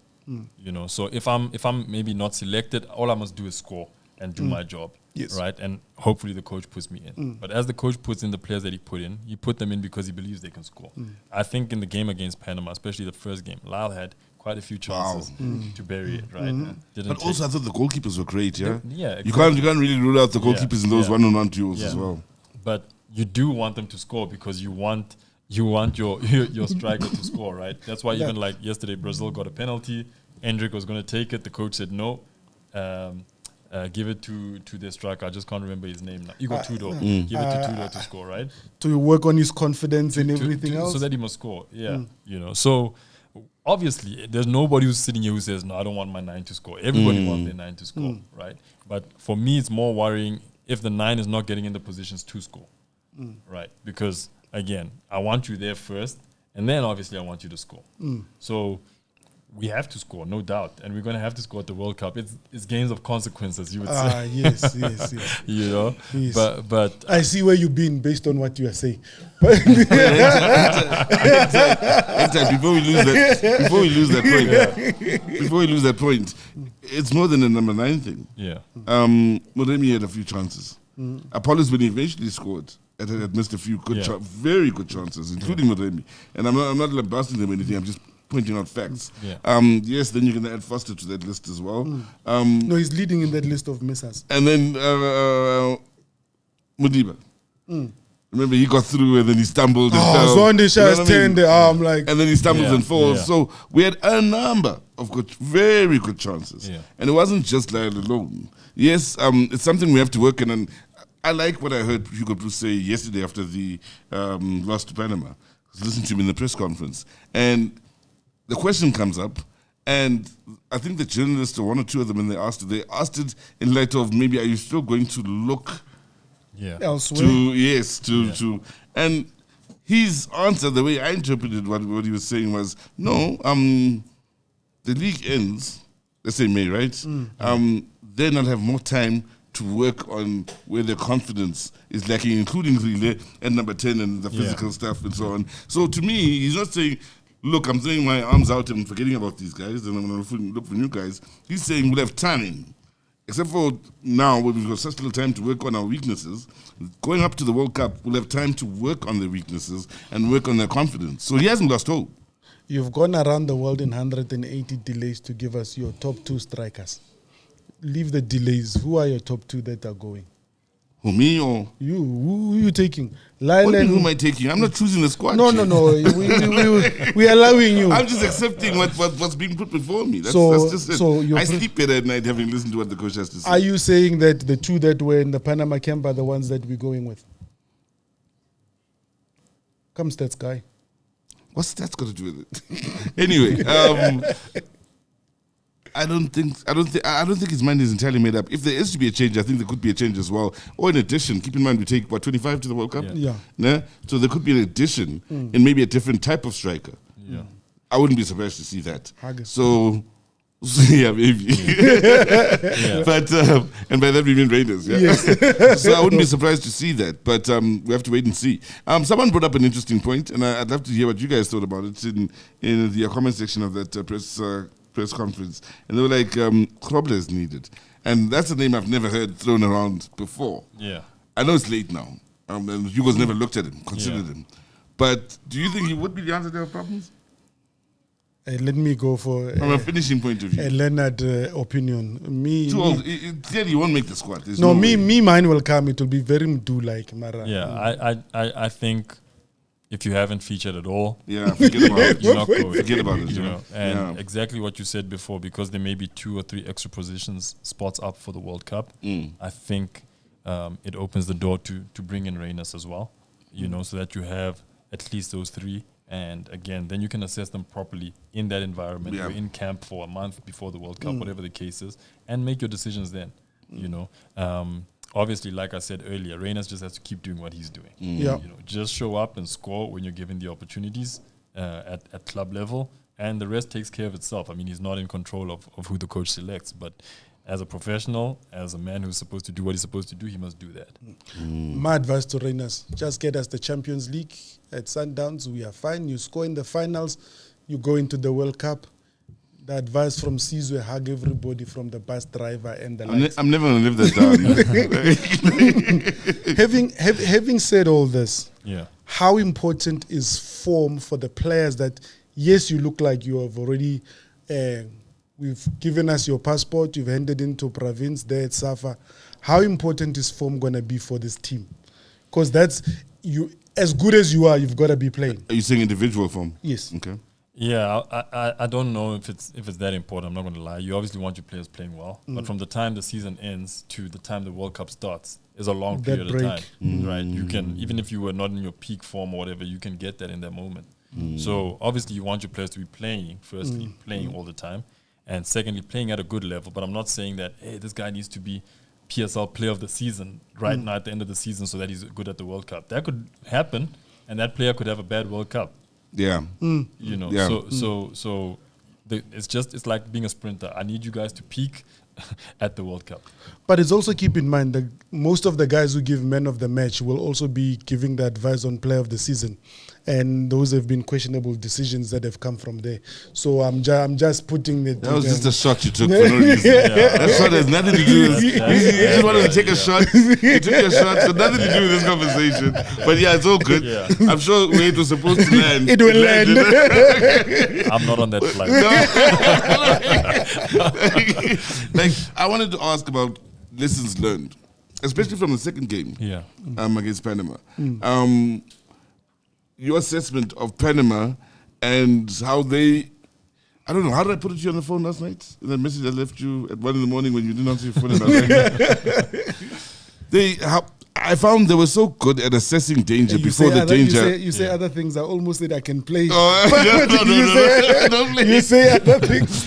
You know, so if I'm maybe not selected, all I must do is score and do my job. Yes. Right. And hopefully the coach puts me in. But as the coach puts in the players that he put them in because he believes they can score. I think in the game against Panama, especially the first game, Lyle had quite a few chances to bury it, right? And didn't But take- also, I thought the goalkeepers were great. Yeah. Yeah, You can't really rule out the goalkeepers in those Yeah. one-on-one duels Yeah. as well. But you do want them to score because you want your your striker to score, right? That's why even like yesterday, Brazil got a penalty. Endrick was going to take it. The coach said no. Give it to their striker. I just can't remember his name now. Igor Tudor. Give it to Tudor to score, right? To work on his confidence and To- everything else. so that he must score. Yeah, you know. So obviously, there's nobody who's sitting here who says, "No, I don't want my 9 to score." Everybody wants their 9 to score, right? But for me, it's more worrying if the 9 is not getting in the positions to score, right? Because again, I want you there first, and then obviously I want you to score. So we have to score, no doubt, and we're going to have to score at the World Cup. It's games of consequences, you would say. Yes. You know, Yes. but I see where you've been based on what you are saying. Anytime, before we lose that point, it's more than a number 9 thing. yeah, Moremi had a few chances. Apollo's been eventually scored. had missed a few good, very good chances, including with Remy. And I'm not lambasting them or anything. I'm just pointing out facts. Yeah. Yes, then you're going to add Foster to that list as well. No, he's leading in that list of missers. And then Mudiba. Remember, he got through and then he stumbled and fell. Zwandisha has turned the arm like. And then he stumbles and falls. Yeah. So we had a number of good, very good chances. Yeah. And it wasn't just Lyle alone. Yes, it's something we have to work on. And I like what I heard Hugo Bruce say yesterday after the loss to Panama. I was listening to him in the press conference. And the question comes up. And I think the journalists, or one or two of them, when they asked it in light of maybe, are you still going to look elsewhere? to and his answer, the way I interpreted what he was saying was, no, the league ends, let's say May, right? Then I'll have more time to work on where their confidence is lacking, including relay and number 10 and the physical stuff and so on. So to me, he's not saying, look, I'm throwing my arms out and forgetting about these guys and I'm going to look for new guys. He's saying we'll have time. Except for now, we've got such little time to work on our weaknesses. Going up to the World Cup, we'll have time to work on the weaknesses and work on their confidence. So he hasn't lost hope. You've gone around the world in 180 delays to give us your top 2 strikers. Leave the delays. Who are your top 2 that are going? Who, me or? You. Who are you taking? What do you mean, who am I taking? I'm not choosing the squad. No. We are allowing you. I'm just accepting what's being put before me. That's just it. So I sleep better at night having listened to what the coach has to say. Are you saying that the 2 that were in the Panama camp are the ones that we're going with? Come, stats guy. What's that got to do with it? Anyway, I don't think his mind is entirely made up. If there is to be a change, I think there could be a change as well. Or in addition, keep in mind we take 25 to the World Cup. Yeah. Nah? So there could be an addition in maybe a different type of striker. Yeah. I wouldn't be surprised to see that. Haggis. So yeah, maybe. But and by that we mean Raiders. Yeah. Yes. So I wouldn't be surprised to see that. But we have to wait and see. Someone brought up an interesting point, and I'd love to hear what you guys thought about it in the comment section of that press conference. And they were like, Krobler is needed. And that's a name I've never heard thrown around before. Yeah. I know it's late now. And Hugo's never looked at him, considered him. But do you think he would be the answer to our problems? Let me go for From a finishing point of view. a Leonard opinion. Too old. Clearly, he won't make the squad. There's mine will come. It will be very Mdu-like. Mara. Yeah, I think if you haven't featured at all, forget about it. you're not going. Forget about it. You know, and Yeah. exactly what you said before, because there may be 2 or 3 extra positions spots up for the World Cup. I think it opens the door to bring in Reynas as well. You know, so that you have at least those 3. And again, then you can assess them properly in that environment. Yeah. You're in camp for a month before the World Cup, whatever the case is, and make your decisions then. You know, obviously, like I said earlier, Reynas just has to keep doing what he's doing. Yeah. You know, just show up and score when you're given the opportunities at club level, and the rest takes care of itself. I mean, he's not in control of who the coach selects, but as a professional, as a man who's supposed to do what he's supposed to do, he must do that. My advice to Reynas, just get us the Champions League at Sundowns. We are fine. You score in the finals, you go into the World Cup. The advice from Sizwe, hug everybody from the bus driver and the lights. I'm never going to live that down. Having said all this, Yeah. how important is form for the players that, yes, you look like you have already, we've given us your passport, you've handed into province there at SAFA. How important is form going to be for this team? Because that's, you, as good as you are, you've got to be playing. Are you saying individual form? Yes. Okay. Yeah, I don't know if it's that important. I'm not going to lie. You obviously want your players playing well, but from the time the season ends to the time the World Cup starts is a long That period break. of time, right? You can, even if you were not in your peak form or whatever, you can get that in that moment. So obviously you want your players to be playing, firstly, playing all the time, and secondly, playing at a good level. But I'm not saying that, hey, this guy needs to be PSL player of the season right now at the end of the season so that he's good at the World Cup. That could happen, and that player could have a bad World Cup. Yeah. You know, Yeah. so it's like being a sprinter. I need you guys to peak at the World Cup. But it's also keep in mind that most of the guys who give man of the match will also be giving the advice on player of the season. And those have been questionable decisions that have come from there. So I'm just putting it. That was just a shot you took for no reason. That shot has nothing to do with You just wanted to take a shot. You took a shot, so nothing to do with this conversation. But yeah, it's all good. Yeah. I'm sure where it was supposed to land. It will land. I'm not on that flight. Like, I wanted to ask about lessons learned, especially from the second game against Panama. Your assessment of Panama and how they, I don't know, how did I put it to you on the phone last night? In that message I left you at 1 in the morning when you didn't answer your phone. And I found they were so good at assessing danger before the danger. You say other things. I almost said I can play. You say other things.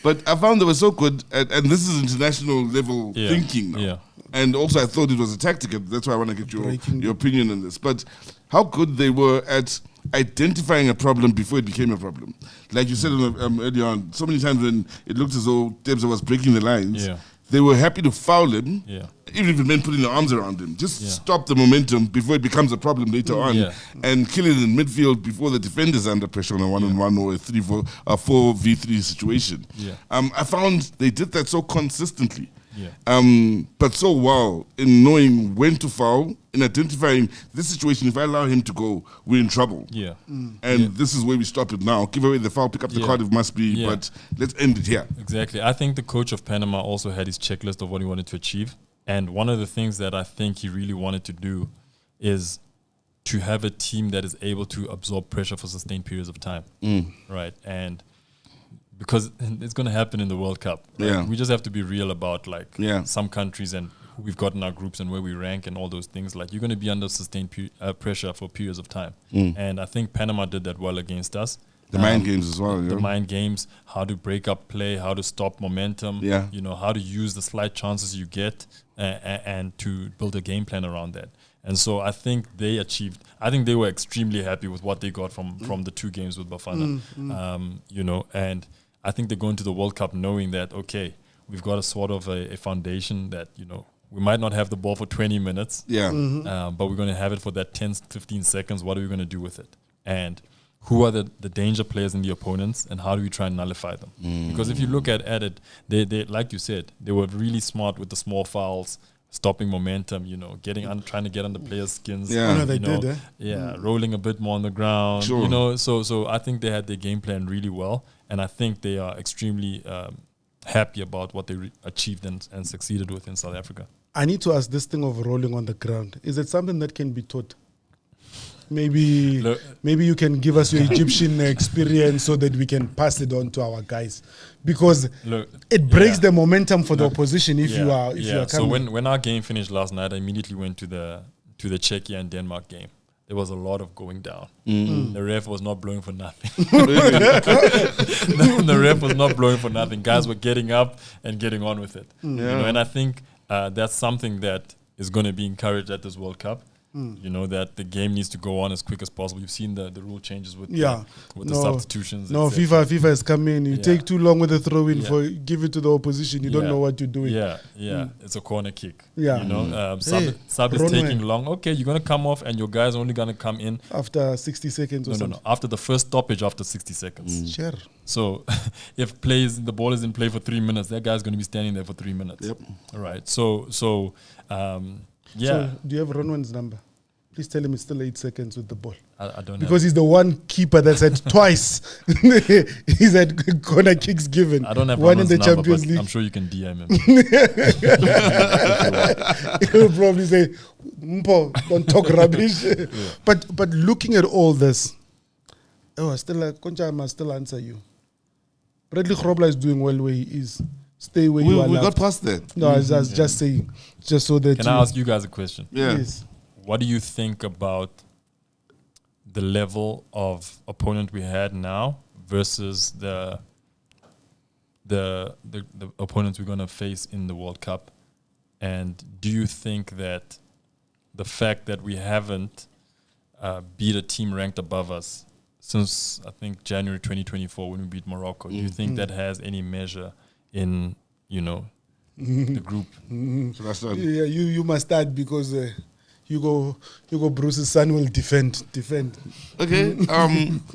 But I found they were so good at, and this is international level thinking now. Yeah. And also I thought it was a tactic. That's why I want to get your opinion on this. But how good they were at identifying a problem before it became a problem. Like you said earlier on, so many times when it looked as though Debza was breaking the lines, they were happy to foul him, even if it meant putting their arms around him. Just stop the momentum before it becomes a problem later on, and kill it in midfield before the defender's under pressure on a 1-on-1 or a 4v3 situation. I found they did that so consistently. But so well in knowing when to foul, in identifying this situation. If I allow him to go, we're in trouble. And this is where we stop it now. Give away the foul, pick up the card if must be, but let's end it here. Exactly. I think the coach of Panama also had his checklist of what he wanted to achieve. And one of the things that I think he really wanted to do is to have a team that is able to absorb pressure for sustained periods of time. Right. And because it's going to happen in the World Cup. Right? We just have to be real about some countries and who we've got in our groups and where we rank and all those things. Like, you're going to be under sustained pressure for periods of time. And I think Panama did that well against us. The mind games as well. The mind games, how to break up play, how to stop momentum, you know, how to use the slight chances you get and to build a game plan around that. And so I think they were extremely happy with what they got from the 2 games with Bafana. You know, and I think they go into the World Cup knowing that, okay, we've got a sort of a foundation that, you know, we might not have the ball for 20 minutes, but we're going to have it for that 10, 15 seconds. What are we going to do with it? And who are the danger players in the opponents, and how do we try and nullify them? Because if you look at it, they like you said, they were really smart with the small fouls, stopping momentum, you know, trying to get under players' skins. Rolling a bit more on the ground. You know, so I think they had their game plan really well, and I think they are extremely happy about what they achieved and succeeded with in South Africa. I need to ask, this thing of rolling on the ground, is it something that can be taught? Maybe you can give us your Egyptian experience so that we can pass it on to our guys, because it breaks the momentum for the opposition if you are coming. So when our game finished last night, I immediately went to the Czechia and Denmark game. There was a lot of going down. The ref was not blowing for nothing. The ref was not blowing for nothing. Guys were getting up and getting on with it. You know, and I think that's something that is going to be encouraged at this World Cup. You know, that the game needs to go on as quick as possible. You've seen the rule changes with the substitutions. FIFA has come in. You take too long with the throw-in give it to the opposition. You don't know what you're doing. It's a corner kick. You know, sub is taking long. Okay, you're going to come off and your guy's only going to come in after 60 seconds or something. No, after the first stoppage after 60 seconds. Sure. So if the ball is in play for 3 minutes, that guy's going to be standing there for 3 minutes. All right. So do you have Ronwan's number? Please tell him it's still 8 seconds with the ball. I don't know. Because he's the one keeper that's had twice. He's had corner kicks given. I don't have one in the number, Champions League. I'm sure you can DM him. He'll probably say, Mpo, don't talk rubbish. But looking at all this, Concha, I must still answer you. Bradley Grobler is doing well where he is. Stay where you are. We got past that. No, I was just saying. Just so that Can I ask you guys a question? Yes. What do you think about the level of opponent we had now versus the opponents we're going to face in the World Cup? And do you think that the fact that we haven't beat a team ranked above us since, I think, January 2024 when we beat Morocco, do you think that has any measure in you know, the group. Should I start? Yeah, you must start because Hugo Bruce's son will defend. Okay.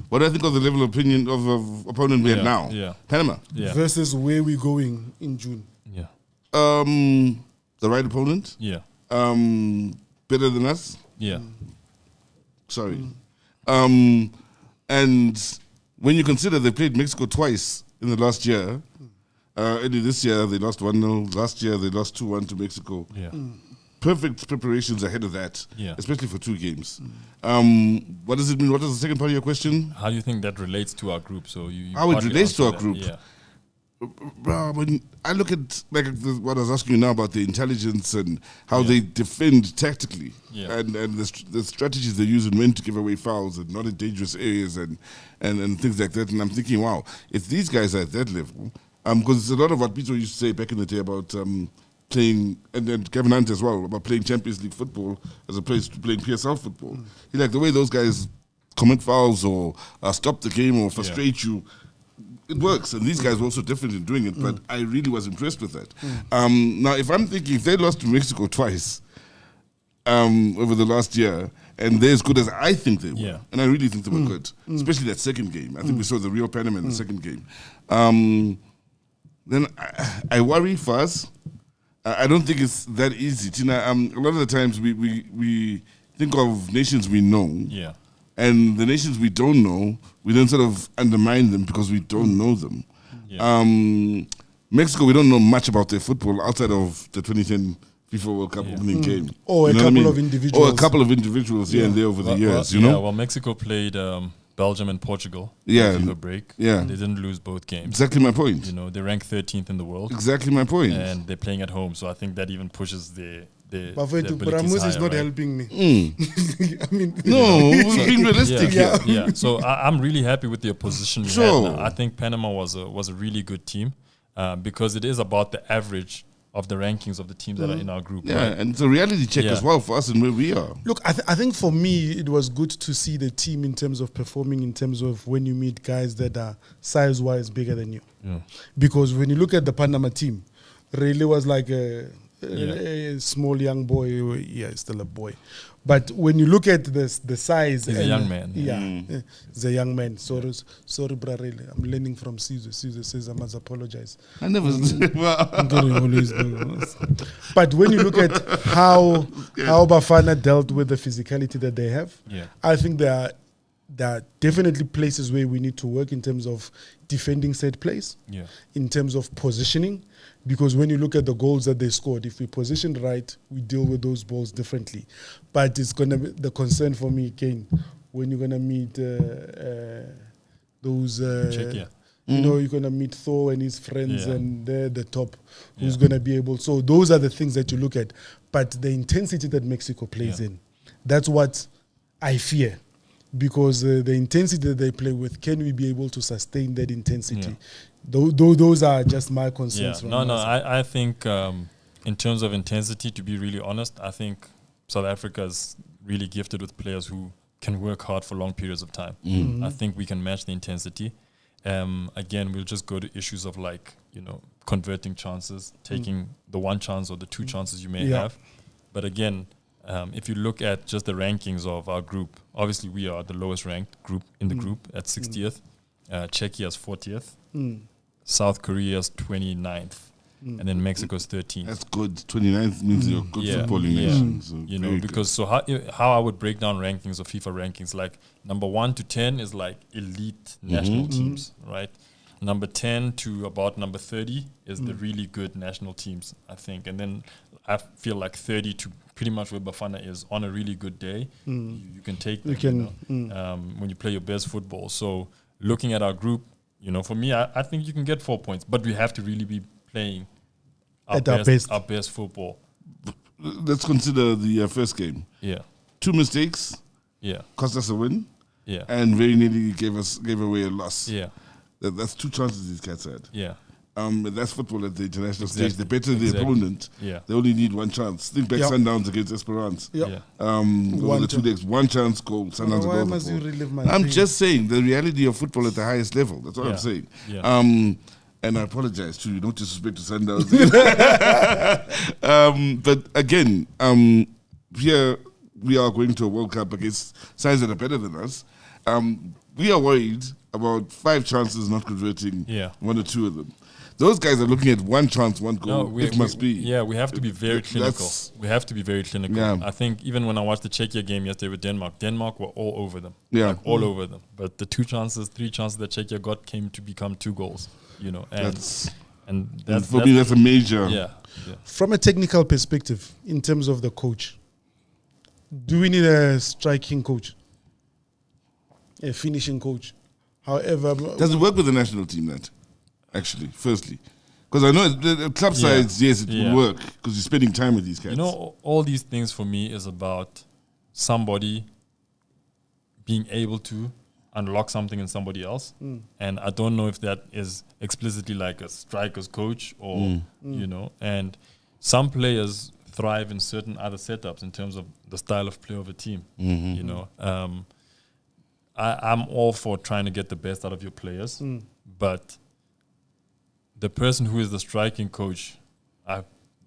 What do I think of the level of opinion of opponent we had now? Yeah. Panama. Yeah. Versus where we're going in June. Yeah. The right opponent. Yeah. Better than us. Yeah. Sorry. And when you consider they played Mexico twice in the last year, early this year they lost 1-0. Last year they lost 2-1 to Mexico. Yeah. Perfect preparations ahead of that, Yeah. especially for 2 games. What does it mean? What is the second part of your question? How do you think that relates to our group? So you How it partly relates to answered our that. group? Yeah. When I look at what I was asking you now about the intelligence and how they defend tactically, Yeah. and the strategies they use and when to give away fouls and not in dangerous areas and things like that. And I'm thinking, wow, if these guys are at that level, because it's a lot of what Peter used to say back in the day about playing, and then Kevin Hunt as well, about playing Champions League football as opposed to playing PSL football. He like the way those guys commit fouls or stop the game or frustrate you. It works, and these guys were also different in doing it, but I really was impressed with that. Now, if I'm thinking, if they lost to Mexico twice over the last year, and they're as good as I think they were, and I really think they were good, especially that second game. I think we saw the real Panama in the second game. Then I worry for us. I don't think it's that easy. Tina, a lot of the times we think of nations we know. Yeah. And the nations we don't know, we don't sort of undermine them because we don't know them. Yeah. Mexico, we don't know much about their football outside of the 2010 FIFA World Cup opening game. Or You a know what I couple mean? of individuals. Or a couple of individuals here and there over the years, you Yeah, know? well, Mexico played Belgium and Portugal. Yeah. FIFA break. Yeah. And they didn't lose both games. Exactly my point. You know, they ranked 13th in the world. Exactly my point. And they're playing at home, so I think that even pushes their Bafetu, abilities Bramus is higher, not right? helping me. Mm. I mean, No, we're being realistic Yeah, here. yeah. So I'm really happy with the opposition we Sure. had now. I think Panama was a really good team because it is about the average of the rankings of the teams that are in our group. Yeah, Right? and it's a reality check Yeah. as well for us and where we are. Look, I think for me, it was good to see the team in terms of performing, in terms of when you meet guys that are size-wise bigger than you. Yeah. Because when you look at the Panama team, really was like a small young boy. Yeah, still a boy. But when you look at the size, He's a young man. Yeah, he's a young man. Sorry, bro. Really, I'm learning from Caesar. Caesar says I must apologize. I never. I'm gonna always do. But when you look at how Bafana dealt with the physicality that they have, Yeah. I think there are definitely places where we need to work in terms of defending set plays, Yeah. in terms of positioning, because when you look at the goals that they scored, if we position right, we deal with those balls differently. But it's going to be the concern for me again when you're going to meet those. Czechia. You know, you're going to meet Thor and his friends, Yeah. and they're the top. Who's Yeah. going to be able? So those are the things that you look at. But the intensity that Mexico plays Yeah. in, that's what I fear. Because the intensity that they play with, can we be able to sustain that intensity? Those are just my concerns. Yeah. from No. my side. I think in terms of intensity, to be really honest, I think South Africa is really gifted with players who can work hard for long periods of time. I think we can match the intensity. Again, we'll just go to issues of converting chances, taking the one chance or the two chances you may have. But again, if you look at just the rankings of our group, obviously we are the lowest ranked group in the group at 60th. Czechia is 40th. South Korea is 29th. And then Mexico's 13th. That's good. 29th means you're a good footballing nation. So You know, very because so how I would break down rankings of FIFA rankings, like number 1 to 10 is like elite national teams, right? Number 10 to about number 30 is the really good national teams, I think. And then I feel like 30 to pretty much where Bafana is on a really good day, you can take them, when you play your best football. So looking at our group, for me, I think you can get 4 points, but we have to really be playing our best football. Let's consider the first game. Yeah. 2 mistakes Yeah. cost us a win, Yeah. and very nearly gave away a loss. Yeah. That's 2 chances these cats had. Yeah. That's football at the international Exactly. stage. They're better than the opponent. Yeah. They only need 1 chance. Think back Sundowns against Esperance. Yeah. Over the 2 days, 1 chance goal. Sundowns Why are must you goal. relive my I'm pain? just saying the reality of football at the highest level. That's what I'm saying. Yeah. And I apologize to you, no disrespect to Sundowns. But again, here we are going to a World Cup against sides that are better than us. We are worried about 5 chances not converting 1 or 2 of them. Those guys are looking at 1 chance, 1 goal. No, it must be. Yeah, we have to be very clinical. We have to be very clinical. Yeah. I think even when I watched the Czechia game yesterday with Denmark were all over them. Yeah. Like all over them. But the 2 chances, 3 chances that Czechia got came to become 2 goals. You know, and that's for me, that's a major. Yeah. From a technical perspective, in terms of the coach, do we need a striking coach? A finishing coach? However, does it work with the national team, that? Actually, firstly, because I know the club sides, yes, it will work because you're spending time with these guys. You know, all these things for me is about somebody being able to unlock something in somebody else, and I don't know if that is explicitly like a striker's coach or you know. And some players thrive in certain other setups in terms of the style of play of a team. You know, I'm all for trying to get the best out of your players, but the person who is the striking coach,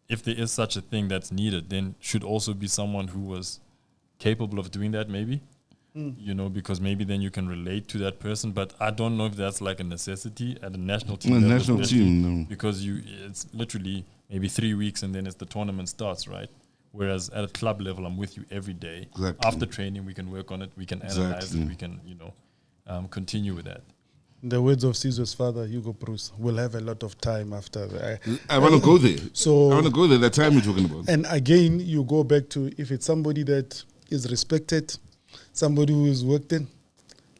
if there is such a thing that's needed, then should also be someone who was capable of doing that, maybe. You know, because maybe then you can relate to that person. But I don't know if that's like a necessity at a national team. No. Because it's literally maybe 3 weeks and then it's the tournament starts, right? Whereas at a club level, I'm with you every day. Exactly. After training, we can work on it, we can analyze it, we can, you know, continue with that. In the words of Caesar's father, Hugo Bruce, we'll have a lot of time after that. I want to go there. So I want to go there, that time we're talking about. And again, you go back to if it's somebody that is respected, somebody who is worked in,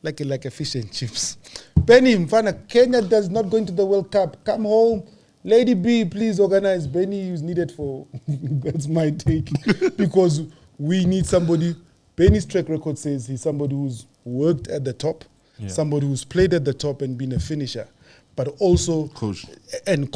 like a fish and chips. Benny Mfana, Kenya does not go into the World Cup. Come home. Lady B, please organize. Benny is needed for, that's my take. Because we need somebody, Benny's track record says he's somebody who's worked at the top, somebody who's played at the top and been a finisher, but also coached and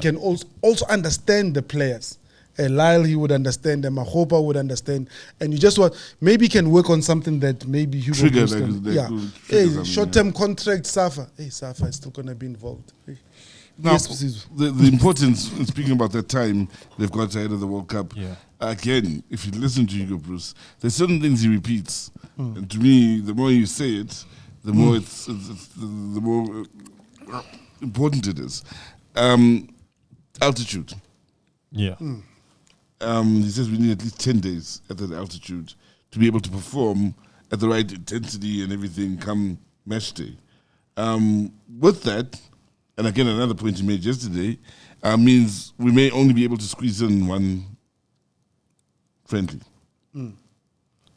can also understand the players. Lyle, he would understand them. Mahopa would understand. And you just want, maybe can work on something that maybe Hugo trigger, hey, short-term contract, Safa. Hey, Safa is still going to be involved. Hey. Now, the importance, speaking about that time they've got ahead of the World Cup, again, if you listen to Hugo Bruce, there's certain things he repeats. And to me, the more you say it, the more the more important it is. Altitude. Yeah. He says we need at least 10 days at that altitude to be able to perform at the right intensity and everything come match day. With that, and again another point he made yesterday, means we may only be able to squeeze in 1 friendly.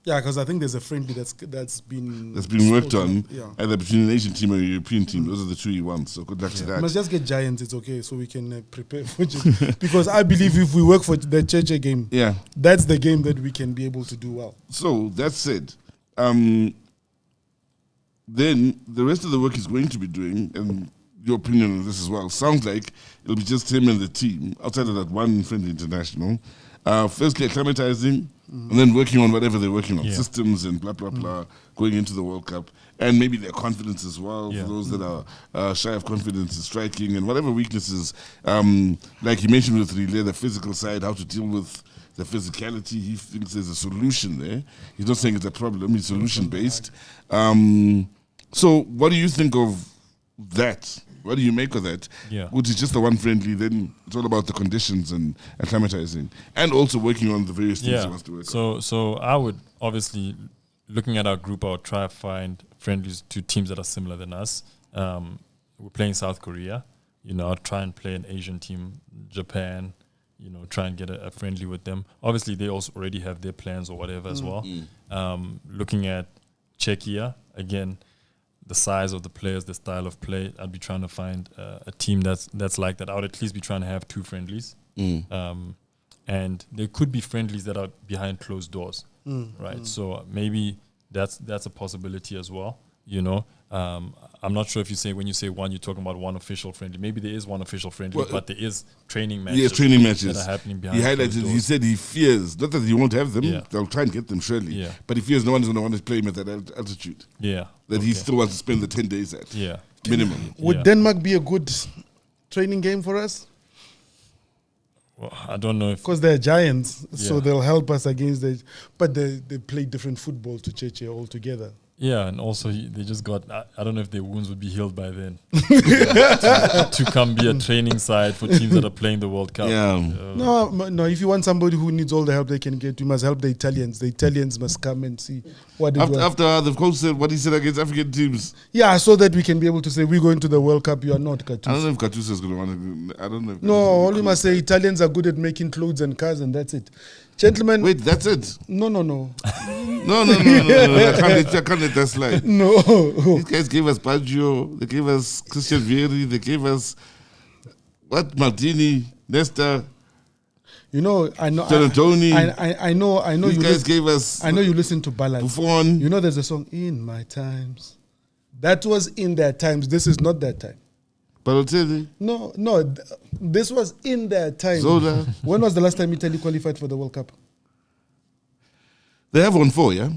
Yeah, because I think there's a friendly that's been worked on, either between an Asian team or a European team. Those are the 2 he wants. So good luck to that. Must just get Giants. It's okay, so we can prepare for it. Because I believe if we work for the Cheche game, that's the game that we can be able to do well. So that said, then the rest of the work he's going to be doing, and your opinion on this as well, sounds like it'll be just him and the team outside of that 1 friendly international. Firstly, acclimatizing, and then working on whatever they're working on, systems and blah, blah, blah, going into the World Cup. And maybe their confidence as well, for those that are shy of confidence in striking and whatever weaknesses. Like you mentioned with Relay, the physical side, how to deal with the physicality. He thinks there's a solution there. He's not saying it's a problem, he's solution-based. So what do you think of that? What do you make of that? Which is just the 1 friendly, then it's all about the conditions and acclimatizing. And also working on the various things he wants to work on. So I would obviously, looking at our group, I would try to find friendlies to teams that are similar than us. We're playing South Korea. You know, I'll try and play an Asian team, Japan, you know, try and get a friendly with them. Obviously, they also already have their plans or whatever as well. Looking at Czechia, again, the size of the players, the style of play, I'd be trying to find a team that's like that. I would at least be trying to have 2 friendlies. And there could be friendlies that are behind closed doors, right? So maybe that's a possibility as well, you know. I'm not sure if when you say 1, you're talking about 1 official friendly. Maybe there is 1 official friendly, but there is training matches. Yes, training matches that are happening behind he highlighted, he said he fears, not that he won't have them, they'll try and get them surely, but he fears no one is going to want to play him at that altitude. That he still wants to spend the 10 days at. minimum. Would Yeah. Denmark be a good training game for us? Well, I don't know if Because they're giants, so Yeah. they'll help us against the. But they play different football to Cheche altogether. Yeah, and also they just got. I don't know if their wounds would be healed by then. to come be a training side for teams that are playing the World Cup. Yeah. No. If you want somebody who needs all the help they can get, you must help the Italians. The Italians must come and see what they do. After the coach said what he said against African teams, Yeah, so that we can be able to say we're going to the World Cup. You are not, I don't Katus. know if Gattuso is going to want to. I don't know. If No, Gattuso all will you must say Italians are good at making clothes and cars, and that's it. Gentlemen, Wait, that's it. no. No. I can't let that slide. No. These guys gave us Baggio, they gave us Christian Vieri, they gave us Maldini, Nesta, You know, I know. Giannantoni. I know. These You guys gave us I know you listen to ballads. Buffon. You know, there's a song "In My Times." That was in their times. This is not their time. Balotelli, No. This was in their time. Zola. When was the last time Italy qualified for the World Cup? They have won 4, yeah?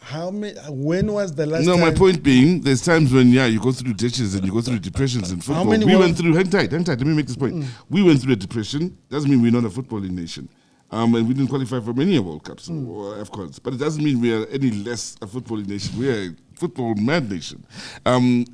How many? When was the last No, time? my point being, there's times when, you go through ditches and you go through depressions in football. many We World- went through, hang tight, let me make this point. We went through a depression, doesn't mean we're not a footballing nation. And we didn't qualify for many World Cups or AFCONs. But it doesn't mean we are any less a footballing nation. We are a football mad nation.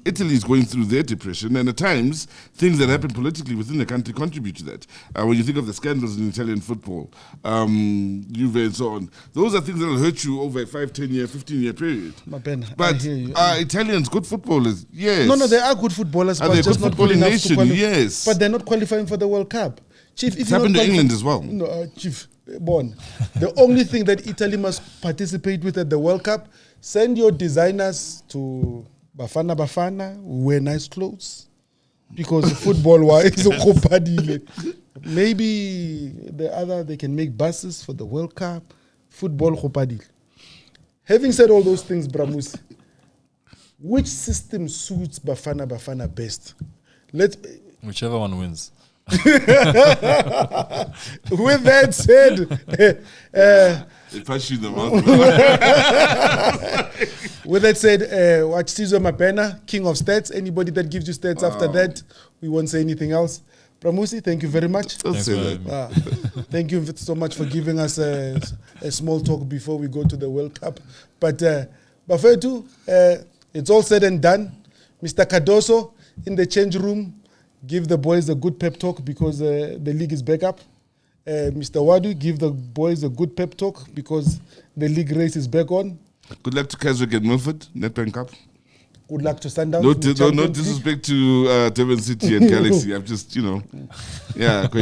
Italy is going through their depression, and at times, things that happen politically within the country contribute to that. When you think of the scandals in Italian football, Juve and so on, those are things that will hurt you over a 5, 10-year, 15-year period. Ben, I But hear you. are Italians good footballers? Yes. No, they are good footballers, Are but they just good not good footballing enough nation? to qualify. Yes. But they're not qualifying for the World Cup. Chief, if It's you're not happened to qualifying- England as well. No, Chief, Bon. The only thing that Italy must participate with at the World Cup, send your designers to Bafana Bafana, wear nice clothes. Because football-wise, maybe they can make buses for the World Cup. Football, khopadile. Having said all those things, Bramus, which system suits Bafana Bafana best? whichever one wins. With that said, They punch you in the mouth. with that said, watch Sizwe Mapena, king of stats. Anybody that gives you stats after that, we won't say anything else. Pramusi, thank you very much. Don't Thanks say for that. having me. Thank you so much for giving us a small talk before we go to the World Cup. But Bafetu, it's all said and done. Mr. Cardoso in the change room, give the boys a good pep talk because the league is back up. Mr. Wadu, give the boys a good pep talk because the league race is back on. Good luck to Keswick and Milford, Nedbank Cup. Good luck to Sundowns. No in the Champions League. disrespect to Devon City and Galaxy. I'm just, going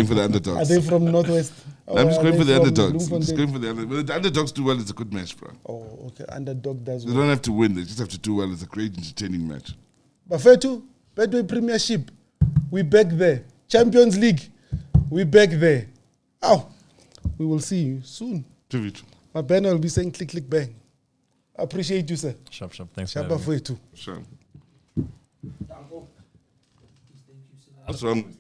for the Are underdogs. they from Northwest? I'm just Or going are for they the from underdogs. I'm just Bloemfontein? going for the underdogs. When the underdogs do well, it's a good match, bro. Oh, okay. Underdog does They well. don't have to win. They just have to do well. It's a great, entertaining match. Bafetu, Betway Premiership, we back there. Champions League, we back there. Ow, we will see you soon. Tribute. My banner will be saying click, click, bang. Appreciate you, sir. Sharp. Thanks for Shaba having me. Bafetu. Sure. Danko. Please, thank you, sir. That's what I'm.